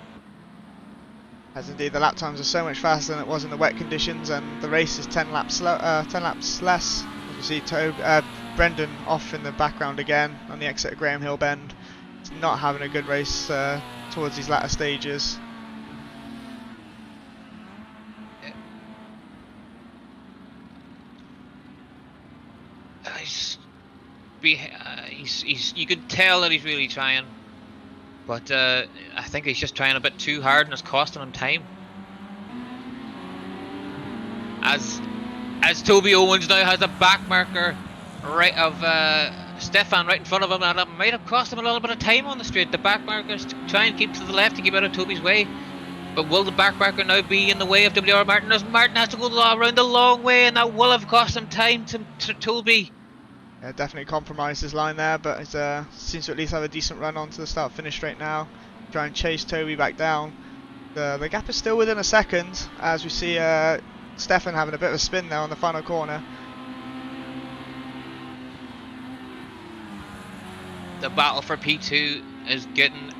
As indeed, the lap times are so much faster than it was in the wet conditions, and the race is 10 laps less. As you see Brendan off in the background again on the exit of Graham Hill Bend. He's not having a good race towards these latter stages. You can tell that he's really trying, but I think he's just trying a bit too hard and it's costing him time. As Toby Owens now has a back marker right of Stefan right in front of him, and it might have cost him a little bit of time on the straight. The back marker is to try and keep to the left to keep out of Toby's way. But will the back marker now be in the way of WR Martin? As Martin has to go around the long way, and that will have cost him time to Toby. Yeah, definitely compromised his line there, but it seems to at least have a decent run on to the start-finish straight now. Try and chase Toby back down. The gap is still within a second, as we see Stefan having a bit of a spin there on the final corner. The battle for P2 is getting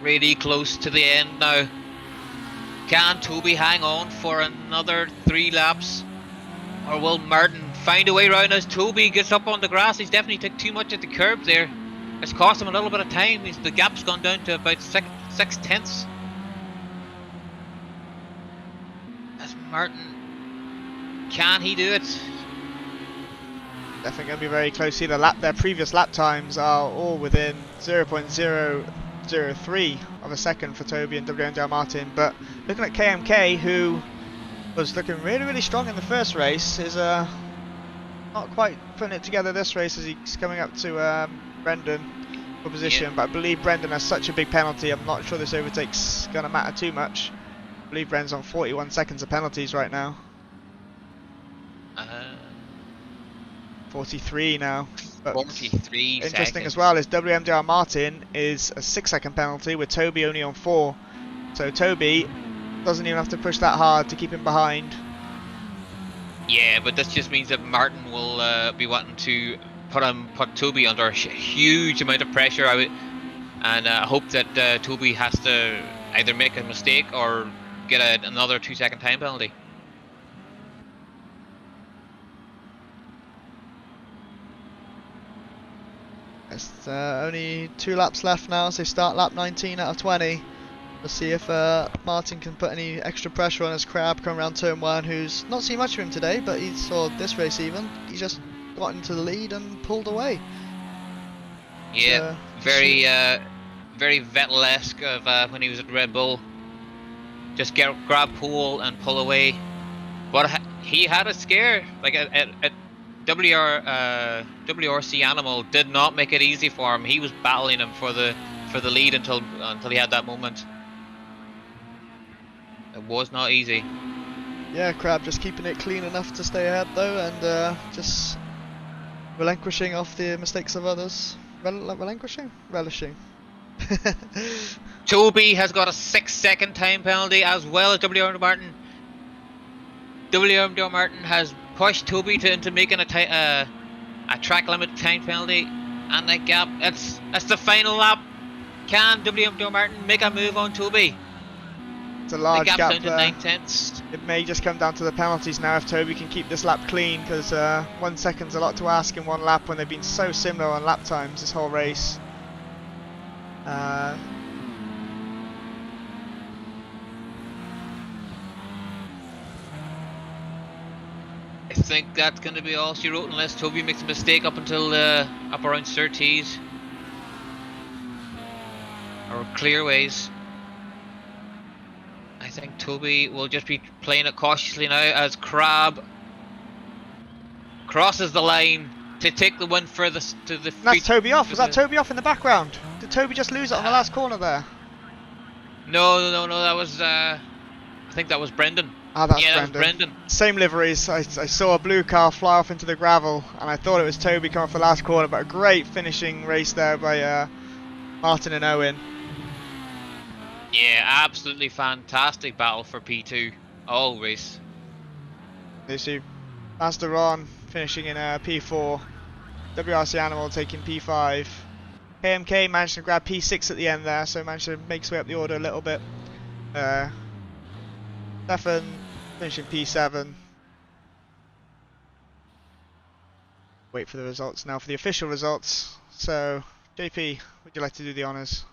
really close to the end now. Can Toby hang on for another 3 laps? Or will Martin find a way around as Toby gets up on the grass? He's definitely took too much at the curb there. It's cost him a little bit of time. The gap's gone down to about 6 tenths. As Martin, can he do it? Definitely going to be very close here. Their previous lap times are all within 0.003 of a second for Toby and WMDR Martin. But looking at KMK, who was looking really strong in the first race, is not quite putting it together this race as he's coming up to Brendan for position. Yeah. But I believe Brendan has such a big penalty, I'm not sure this overtake's going to matter too much. I believe Brendan's on 41 seconds of penalties right now. 43 now. But 43 interesting seconds. As well is WMDR Martin is a 6-second penalty with Toby only on 4. So Toby doesn't even have to push that hard to keep him behind. Yeah, but this just means that Martin will be wanting to put Toby under a huge amount of pressure. And hope that Toby has to either make a mistake or get another 2-second time penalty. It's only 2 laps left now, so start lap 19 out of 20. We'll see if Martin can put any extra pressure on his Crab coming around turn 1, who's not seen much of him today, but he saw this race even. He just got into the lead and pulled away. Yeah, so, very Vettel-esque of when he was at Red Bull. Just grab pole and pull away. But he had a scare. Like at WRC Animal did not make it easy for him. He was battling him for the lead until he had that moment. It was not easy. Yeah, Crab just keeping it clean enough to stay ahead though, and just relinquishing off the mistakes of others. Relishing. Toby has got a 6-second time penalty as well as WR Martin. WR Martin has pushed Toby into making a track limit time penalty, and the gap. That's the final lap. Can WR Martin make a move on Toby? It's a large gap down to there. 9/10. It may just come down to the penalties now if Toby can keep this lap clean, because 1 second's a lot to ask in one lap when they've been so similar on lap times this whole race. I think that's going to be all she wrote unless Toby makes a mistake up until up around Surtees or Clearways. I think Toby will just be playing it cautiously now as Crab crosses the line to take the win furthest to the. That's Toby off. Was that Toby off in the background? Did Toby just lose it on the last corner there? No. That was. I think that was Brendan. Ah, that's yeah, Brendan. That was Brendan. Same liveries. I saw a blue car fly off into the gravel, and I thought it was Toby coming off the last corner. But a great finishing race there by Martin and Owen. Yeah, absolutely fantastic battle for P2, always. You see Master Ron finishing in P4, WRC Animal taking P5. KMK managed to grab P6 at the end there, so managed to make his way up the order a little bit. Stefan finishing P7. Wait for the results now for the official results. So, JP, would you like to do the honours?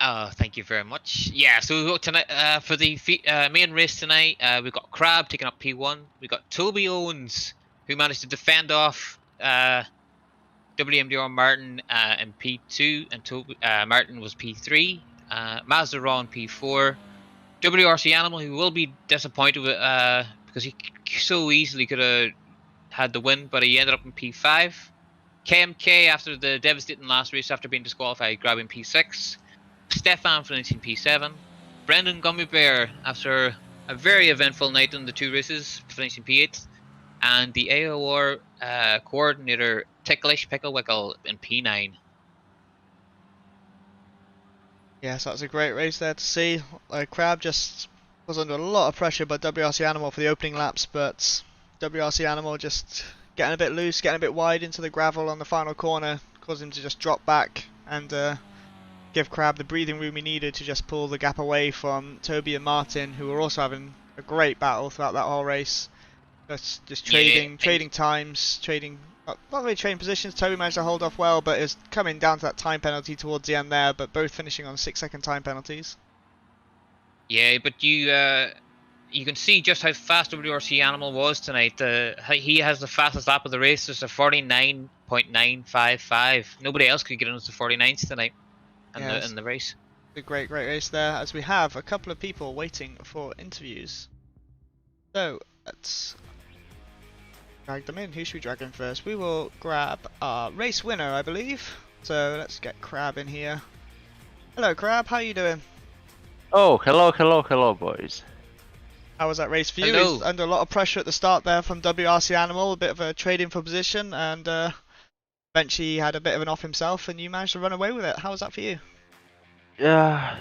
Oh, thank you very much. Yeah, so we got tonight for the main race tonight. We've got Crab taking up P1. We've got Toby Owens, who managed to defend off WMDR Martin in P2, and Toby Martin was P3. Mazdaron P4. WRC Animal, who will be disappointed with because he so easily could have had the win, but he ended up in P5. KMK after the devastating last race after being disqualified, grabbing P6. Stefan finishing P7. Brendan Gummy Bear after a very eventful night in the 2 races, finishing P8. And the AOR coordinator Ticklish Pickle Wickle in P9. Yes, that was a great race there to see. Crab just was under a lot of pressure by WRC Animal for the opening laps, but WRC Animal just getting a bit loose, getting a bit wide into the gravel on the final corner, caused him to just drop back and give Crab the breathing room he needed to just pull the gap away from Toby and Martin, who were also having a great battle throughout that whole race. Just trading times, not really trading positions. Toby managed to hold off well, but it's coming down to that time penalty towards the end there, but both finishing on 6-second time penalties. Yeah, but you can see just how fast WRC Animal was tonight. He has the fastest lap of the race. It's a 49.955. Nobody else could get into the 49s tonight in the race. A great race there, as we have a couple of people waiting for interviews. So, let's drag them in. Who should we drag in first? We will grab our race winner, I believe. So let's get Crab in here. Hello Crab, how are you doing? Oh, hello boys. How was that race for you? Hello. He's under a lot of pressure at the start there from WRC Animal, a bit of a trading for position, and eventually he had a bit of an off himself and you managed to run away with it. How was that for you? Yeah,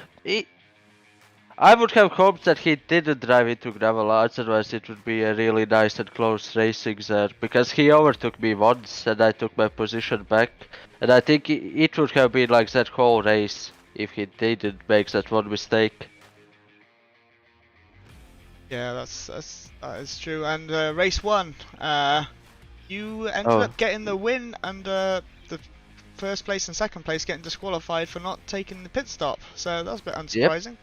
I would have hoped that he didn't drive into gravel, otherwise it would be a really nice and close racing there, because he overtook me once and I took my position back, and I think it would have been like that whole race if he didn't make that one mistake. Yeah, that is true. And race 1, you ended Oh. up getting the win, and the first place and second place getting disqualified for not taking the pit stop. So that was a bit unsurprising.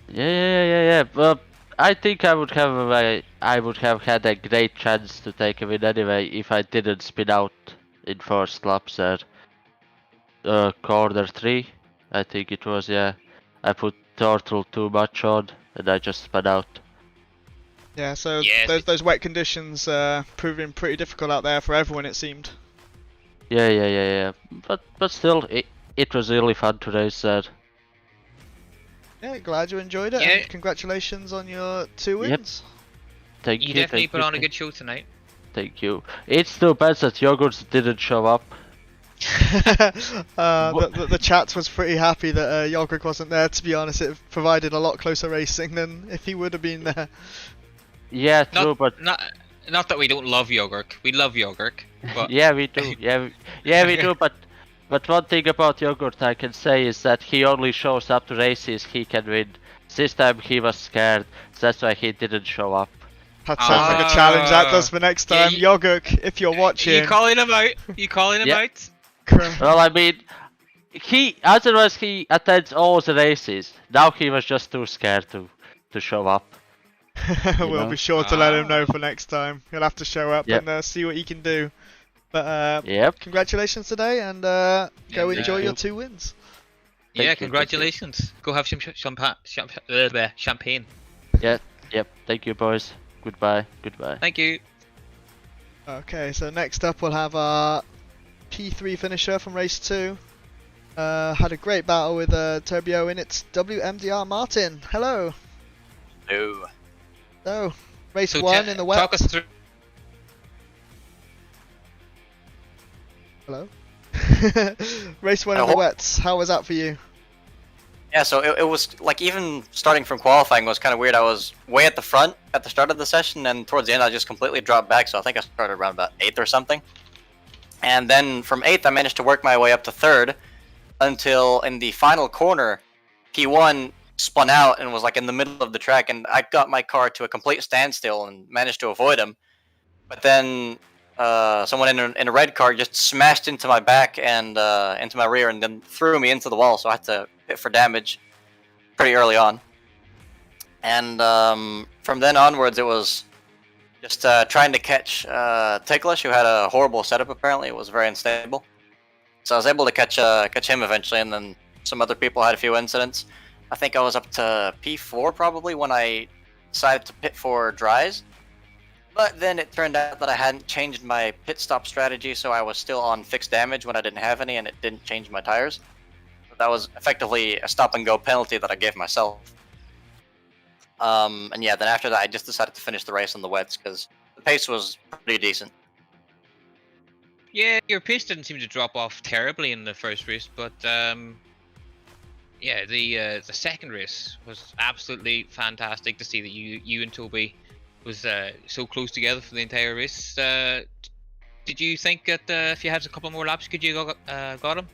Yeah. But I think I would have had a great chance to take a win anyway if I didn't spin out in first lap there. Corner 3, I think it was. Yeah, I put throttle too much on and I just spun out. Yeah, so Yeah. those wet conditions proving pretty difficult out there for everyone, it seemed. Yeah. But still, it was really fun to race there. Yeah, glad you enjoyed it. Yeah. And congratulations on your 2 Yep. wins. Thank You you. definitely thank put you, on a thank- good show tonight. Thank you. It's too bad that Yogurts didn't show up. The chat was pretty happy that Yogurt wasn't there. To be honest, it provided a lot closer racing than if he would have been there. Yeah, true, but Not that we don't love yogurt. We love yogurt, but yeah, we do. Yeah, we do. But one thing about Yogurt I can say is that he only shows up to races he can win. This time he was scared, that's why he didn't show up. That sounds like a challenge. That does for next Yeah, time. Yogurt, if you're watching. you calling him out? You calling him Yeah. out? Well, I mean, otherwise he attends all the races. Now he was just too scared to show up. We'll know? be sure to let him know for next time. He'll have to show up Yep. and see what he can do. But Yep. congratulations today, and go Yeah, enjoy thank your you. 2 wins. Thank Yeah, you. congratulations. Go have some champagne. Yep. Thank you, boys. Goodbye. Thank you. Okay, so next up we'll have our P3 finisher from race 2. Had a great battle with Turbio in its WMDR Martin. Hello. No. So, race So 1 in the wet. talk us through. Hello. Race 1 in the wets. How was that for you? Yeah, so it was like even starting from qualifying was kind of weird. I was way at the front at the start of the session, and towards the end I just completely dropped back. So I think I started around about 8th or something. And then from 8th I managed to work my way up to 3rd until in the final corner, P1 spun out and was like in the middle of the track, and I got my car to a complete standstill and managed to avoid him. But then someone in a red car just smashed into my back and into my rear, and then threw me into the wall. So I had to hit for damage pretty early on. And from then onwards, it was just trying to catch Ticklish, who had a horrible setup. Apparently, it was very unstable. So I was able to catch him eventually, and then some other people had a few incidents. I think I was up to P4 probably when I decided to pit for dries. But then it turned out that I hadn't changed my pit stop strategy, so I was still on fixed damage when I didn't have any, and it didn't change my tires. So that was effectively a stop and go penalty that I gave myself. And yeah, then after that I just decided to finish the race on the wets because the pace was pretty decent. Yeah, your pace didn't seem to drop off terribly in the first race, but yeah, the second race was absolutely fantastic to see that you and Toby was so close together for the entire race. Did you think that if you had a couple more laps, could you got him?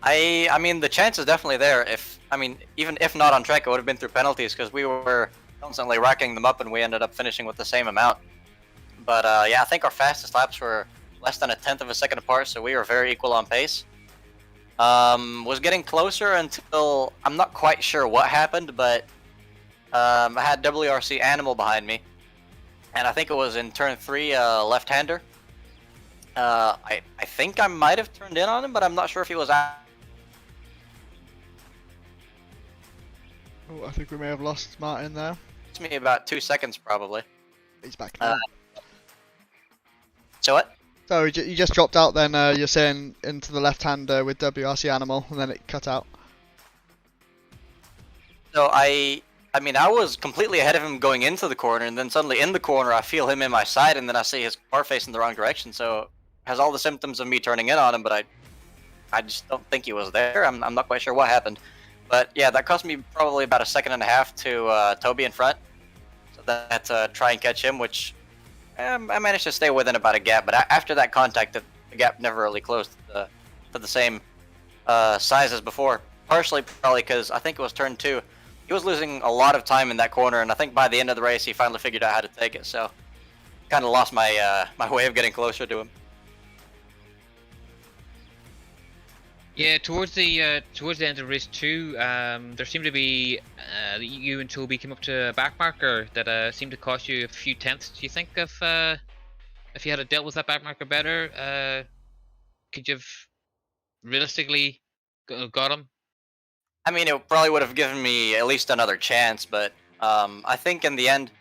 I mean, the chance is definitely there. Even if not on track, it would have been through penalties because we were constantly racking them up, and we ended up finishing with the same amount. But yeah, I think our fastest laps were less than 1/10 of a second apart, so we were very equal on pace. Was getting closer until I'm not quite sure what happened, but I had WRC Animal behind me, and I think it was in turn 3, left-hander. I think I might have turned in on him, but I'm not sure if he was out. Oh, I think we may have lost Martin there. It's me about 2 seconds probably. He's back now. So what? So you just dropped out then, you're saying into the left-hander with WRC Animal, and then it cut out. So I mean, I was completely ahead of him going into the corner, and then suddenly in the corner I feel him in my side, and then I see his car facing the wrong direction, so it has all the symptoms of me turning in on him, but I just don't think he was there. I'm not quite sure what happened. But yeah, that cost me probably about a second and a half to Toby in front. So that's try and catch him, which I managed to stay within about a gap. But after that contact, the gap never really closed to the same size as before. Partially probably because I think it was turn 2. He was losing a lot of time in that corner, and I think by the end of the race he finally figured out how to take it. So kind of lost my my way of getting closer to him. Yeah, towards the end of race 2, there seemed to be you and Toby came up to a back marker that seemed to cost you a few tenths. Do you think if you had dealt with that back marker better, could you have realistically got him? I mean, it probably would have given me at least another chance, but I think in the end,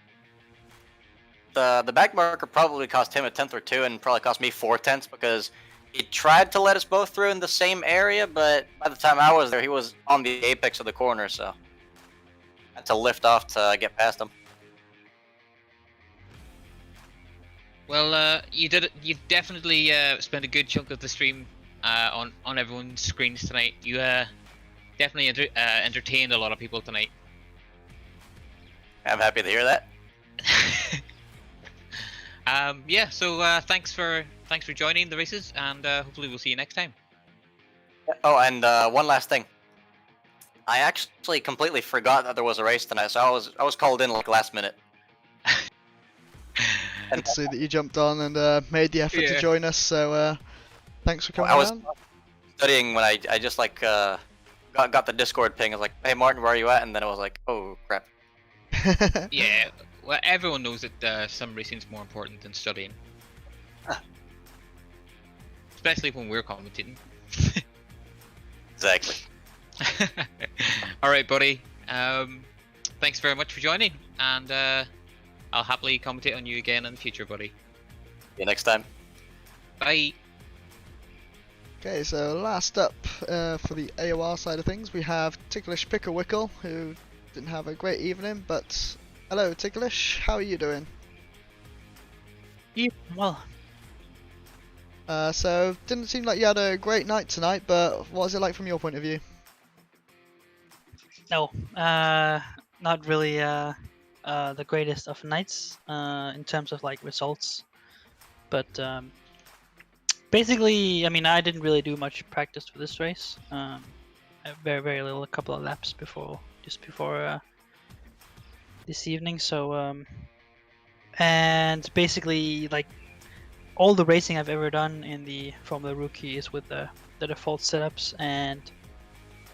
the back marker probably cost him a tenth or two, and probably cost me 4 tenths because he tried to let us both through in the same area, but by the time I was there, he was on the apex of the corner, so I had to lift off to get past him. Well, you did. You definitely spent a good chunk of the stream on everyone's screens tonight. You definitely entertained a lot of people tonight. I'm happy to hear that. Yeah. So thanks for joining the races, and hopefully we'll see you next time. Oh, and one last thing. I actually completely forgot that there was a race tonight, so I was called in like last minute. Good to see that you jumped on and made the effort to join us. So thanks for coming. I was studying when I just like got the Discord ping. I was like, "Hey Martin, where are you at?" And then I was like, "Oh crap." Yeah. Well, everyone knows that some racing's more important than studying. Especially when we're commentating. Exactly. Alright, buddy. Thanks very much for joining, and I'll happily commentate on you again in the future, buddy. See you next time. Bye. Okay, so last up for the AOR side of things, we have Ticklish Picklewickle, who didn't have a great evening, but hello Ticklish, how are you doing? Yeah, well. So, didn't seem like you had a great night tonight, but what was it like from your point of view? No, not really the greatest of nights in terms of like results, but basically, I mean, I didn't really do much practice for this race. Very little, a couple of laps before this evening. So and basically, like all the racing I've ever done in the Formula Rookie is with the default setups, and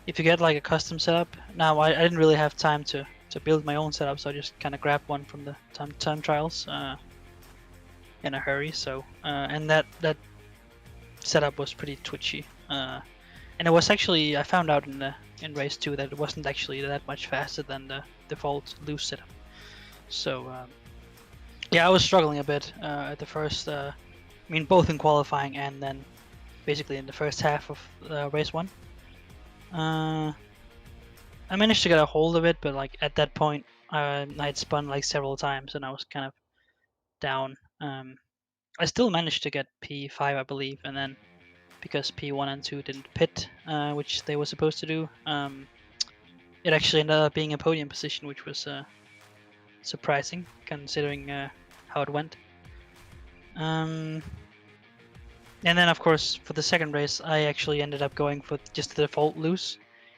if you get like a custom setup, now I didn't really have time to build my own setup, so I just kind of grabbed one from the time trials in a hurry. So and that setup was pretty twitchy, and it was actually, I found out in race 2 that it wasn't actually that much faster than the default loose setup. So yeah, I was struggling a bit at the first. I mean, both in qualifying and then basically in the first half of race 1. I managed to get a hold of it, but like at that point, I had spun like several times and I was kind of down. I still managed to get P5, I believe, and then because P1 and 2 didn't pit, which they were supposed to do, it actually ended up being a podium position, which was surprising considering how it went. And then, of course, for the second race, I actually ended up going for just the default loose,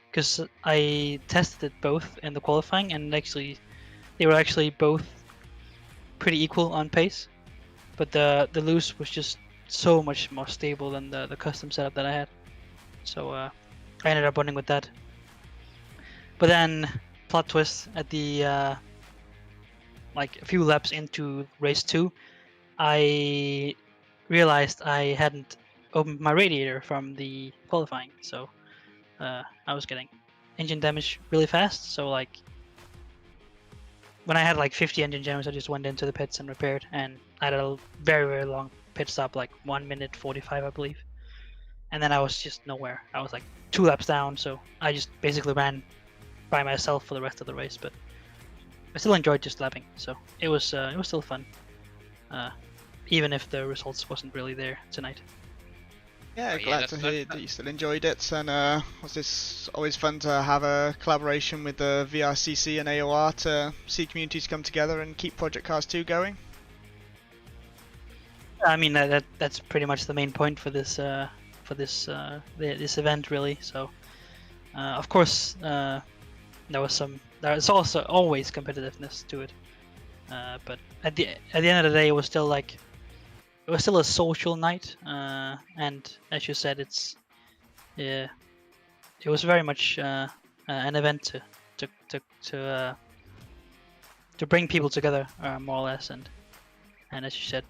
because I tested it both in the qualifying, and actually, they were actually both pretty equal on pace. But the loose was just so much more stable than the custom setup that I had. So I ended up running with that. But then, plot twist, at the like a few laps into race 2, I realized I hadn't opened my radiator from the qualifying, so I was getting engine damage really fast. So like when I had like 50 engine jams, I just went into the pits and repaired, and I had a very long pit stop, like 1 minute 45, I believe. And then I was just nowhere. I was like 2 laps down, so I just basically ran by myself for the rest of the race. But I still enjoyed just lapping, so it was still fun, even if the results wasn't really there tonight. Yeah, Oh, yeah, glad to hear that you still enjoyed it. And was this always fun to have a collaboration with the VRCC and AOR to see communities come together and keep Project Cars 2 going? I mean that's pretty much the main point for this this event really. So of course there's also always competitiveness to it, but at the end of the day it was still a social night, and as you said, it was very much an event to bring people together, more or less, and as you said,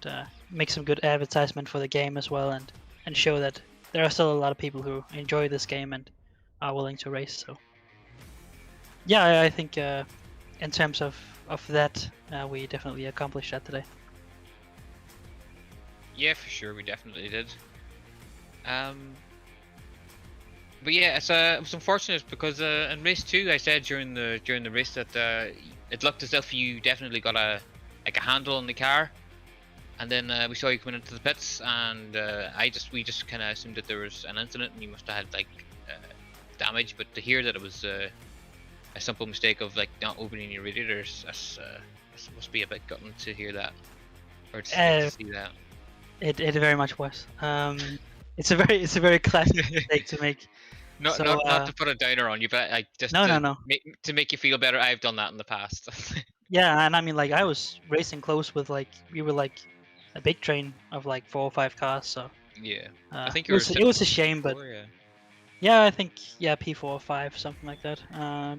make some good advertisement for the game as well, and show that there are still a lot of people who enjoy this game and are willing to race. So yeah, I think in terms of that, we definitely accomplished that today. Yeah, for sure, we definitely did. But yeah, it was unfortunate because in race 2, I said during the race that it looked as if you definitely got a handle on the car, and then we saw you coming into the pits, and we just kind of assumed that there was an incident and you must have had damage. But to hear that it was a simple mistake of not opening your radiators, this must be a bit gutting to hear that, or to see that. It very much was. It's a very classic mistake to make. Not to put a downer on you, but just no. To make you feel better. I've done that in the past. Yeah, and I mean, I was racing close with we were a big train of 4 or 5 cars. So yeah, I think it was a shame, but yeah, I think P4 or 5, something like that.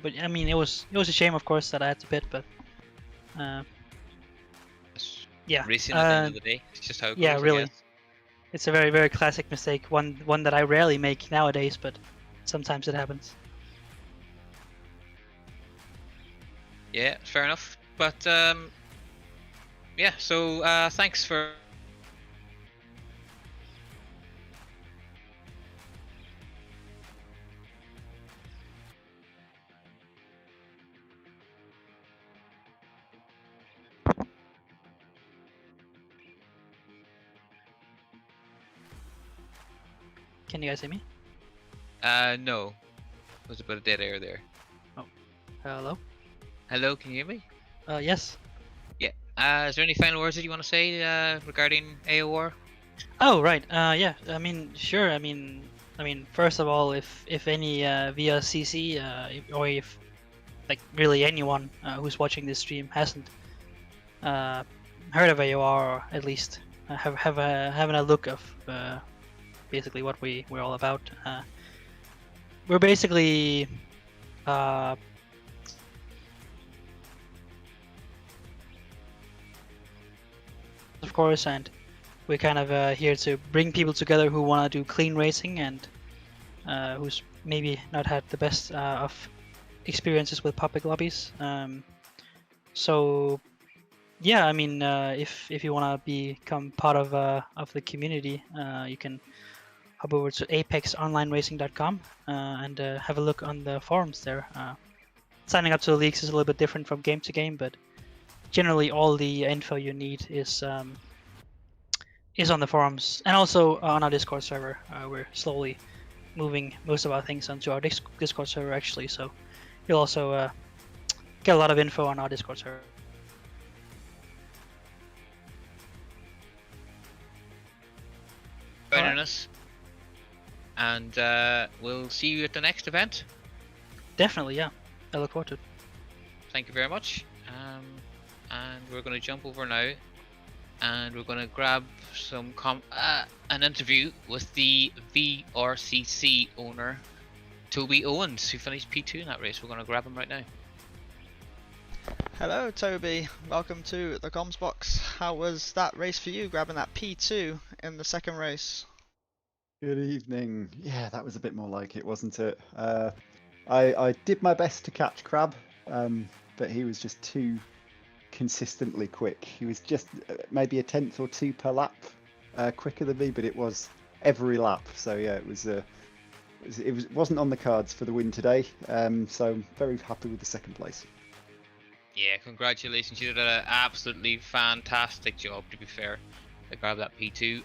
But I mean, it was a shame, of course, that I had to pit, but yeah. Racing at the end of the day, it's just how it goes. Yeah, really. It's a very, very classic mistake, one that I rarely make nowadays, but sometimes it happens. Yeah, fair enough. But yeah, so thanks for Can you guys hear me? no. There's a bit of dead air there. Oh, hello. Hello, can you hear me? Yes. Yeah. Is there any final words that you want to say regarding AOR? Oh, right. Yeah. I mean, sure. I mean, first of all, if any VRCC or if really anyone who's watching this stream hasn't heard of AOR, or at least having a look of basically what we're all about. We're basically of course, and we're kind of here to bring people together who want to do clean racing and who's maybe not had the best of experiences with public lobbies. So yeah, I mean, if you want to become part of the community, you can hop over to apexonlineracing.com and have a look on the forums there. Signing up to the leagues is a little bit different from game to game, but generally all the info you need is on the forums and also on our Discord server. We're slowly moving most of our things onto our Discord server actually, so you'll also get a lot of info on our Discord server. Joining us. And we'll see you at the next event. Definitely, yeah. I look forward to it. Thank you very much. And we're going to jump over now, and we're going to grab some an interview with the VRCC owner, Toby Owens, who finished P2 in that race. We're going to grab him right now. Hello Toby, welcome to the comms box. How was that race for you, grabbing that P2 in the second race? Good evening. Yeah, that was a bit more like it, wasn't it? I did my best to catch Crab, but he was just too consistently quick. He was just maybe a tenth or two per lap quicker than me, but it was every lap. So yeah, it wasn't on the cards for the win today. So I'm very happy with the second place. Yeah, congratulations. You did an absolutely fantastic job, to be fair, to grab that P2.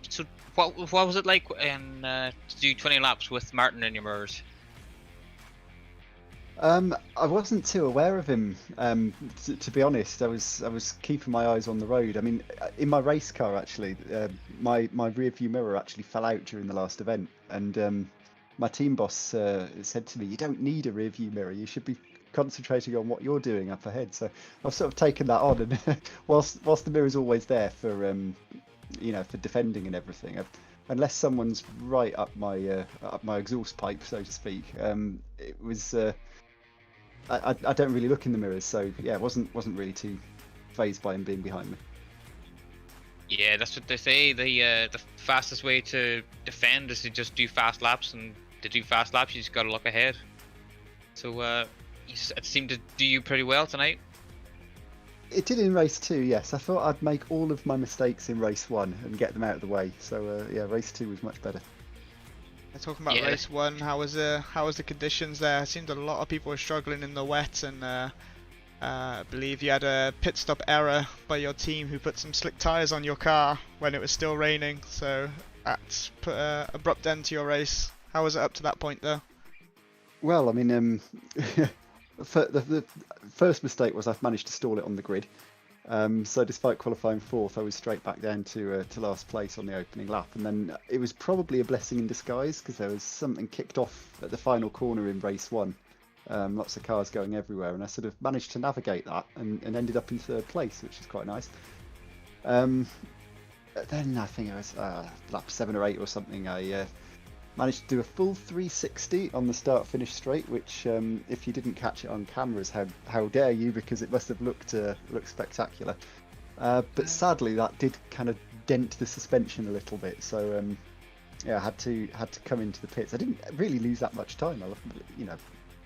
So what was it like in to do 20 laps with Martin in your mirrors? I wasn't too aware of him. To be honest, I was keeping my eyes on the road. I mean, in my race car actually, my rear view mirror actually fell out during the last event, and my team boss said to me, "You don't need a rear view mirror. You should be concentrating on what you're doing up ahead." So I've sort of taken that on, and whilst the mirror's always there for for defending and everything, unless someone's right up my exhaust pipe, so to speak, it was. I don't really look in the mirrors, so yeah, wasn't really too phased by him being behind me. Yeah, that's what they say. The fastest way to defend is to just do fast laps, and to do fast laps, you just gotta look ahead. So it seemed to do you pretty well tonight. It did in race 2, yes. I thought I'd make all of my mistakes in race 1 and get them out of the way. So yeah, race 2 was much better. Talking about race 1, how was the conditions there? It seemed a lot of people were struggling in the wet, and I believe you had a pit stop error by your team who put some slick tyres on your car when it was still raining, so that put an abrupt end to your race. How was it up to that point though? Well, I mean, the first mistake was I managed to stall it on the grid. So despite qualifying 4th, I was straight back down to last place on the opening lap, and then it was probably a blessing in disguise because there was something kicked off at the final corner in race 1. Lots of cars going everywhere, and I sort of managed to navigate that and ended up in 3rd place, which is quite nice. Then I think it was lap 7 or 8 or something. I managed to do a full 360 on the start-finish straight, which if you didn't catch it on cameras, how dare you, because it must have looked spectacular. But sadly, that did kind of dent the suspension a little bit, so yeah, I had to come into the pits. I didn't really lose that much time. I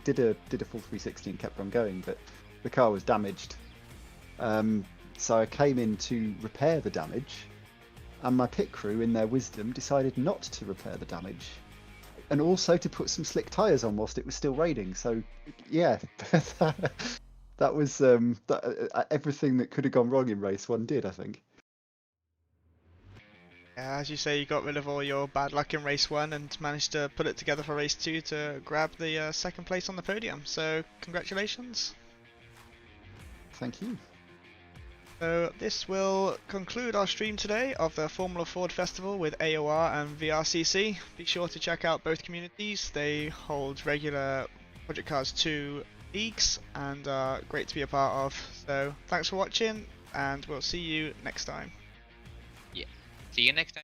did a full 360 and kept on going, but the car was damaged. So I came in to repair the damage, and my pit crew, in their wisdom, decided not to repair the damage, and also to put some slick tyres on whilst it was still raining. So yeah, that was everything that could have gone wrong in race 1 did, I think. Yeah, as you say, you got rid of all your bad luck in race 1 and managed to put it together for race 2 to grab the 2nd place on the podium. So congratulations. Thank you. So this will conclude our stream today of the Formula Ford Festival with AOR and VRCC. Be sure to check out both communities. They hold regular Project Cars 2 leagues and are great to be a part of. So thanks for watching, and we'll see you next time. Yeah, see you next time.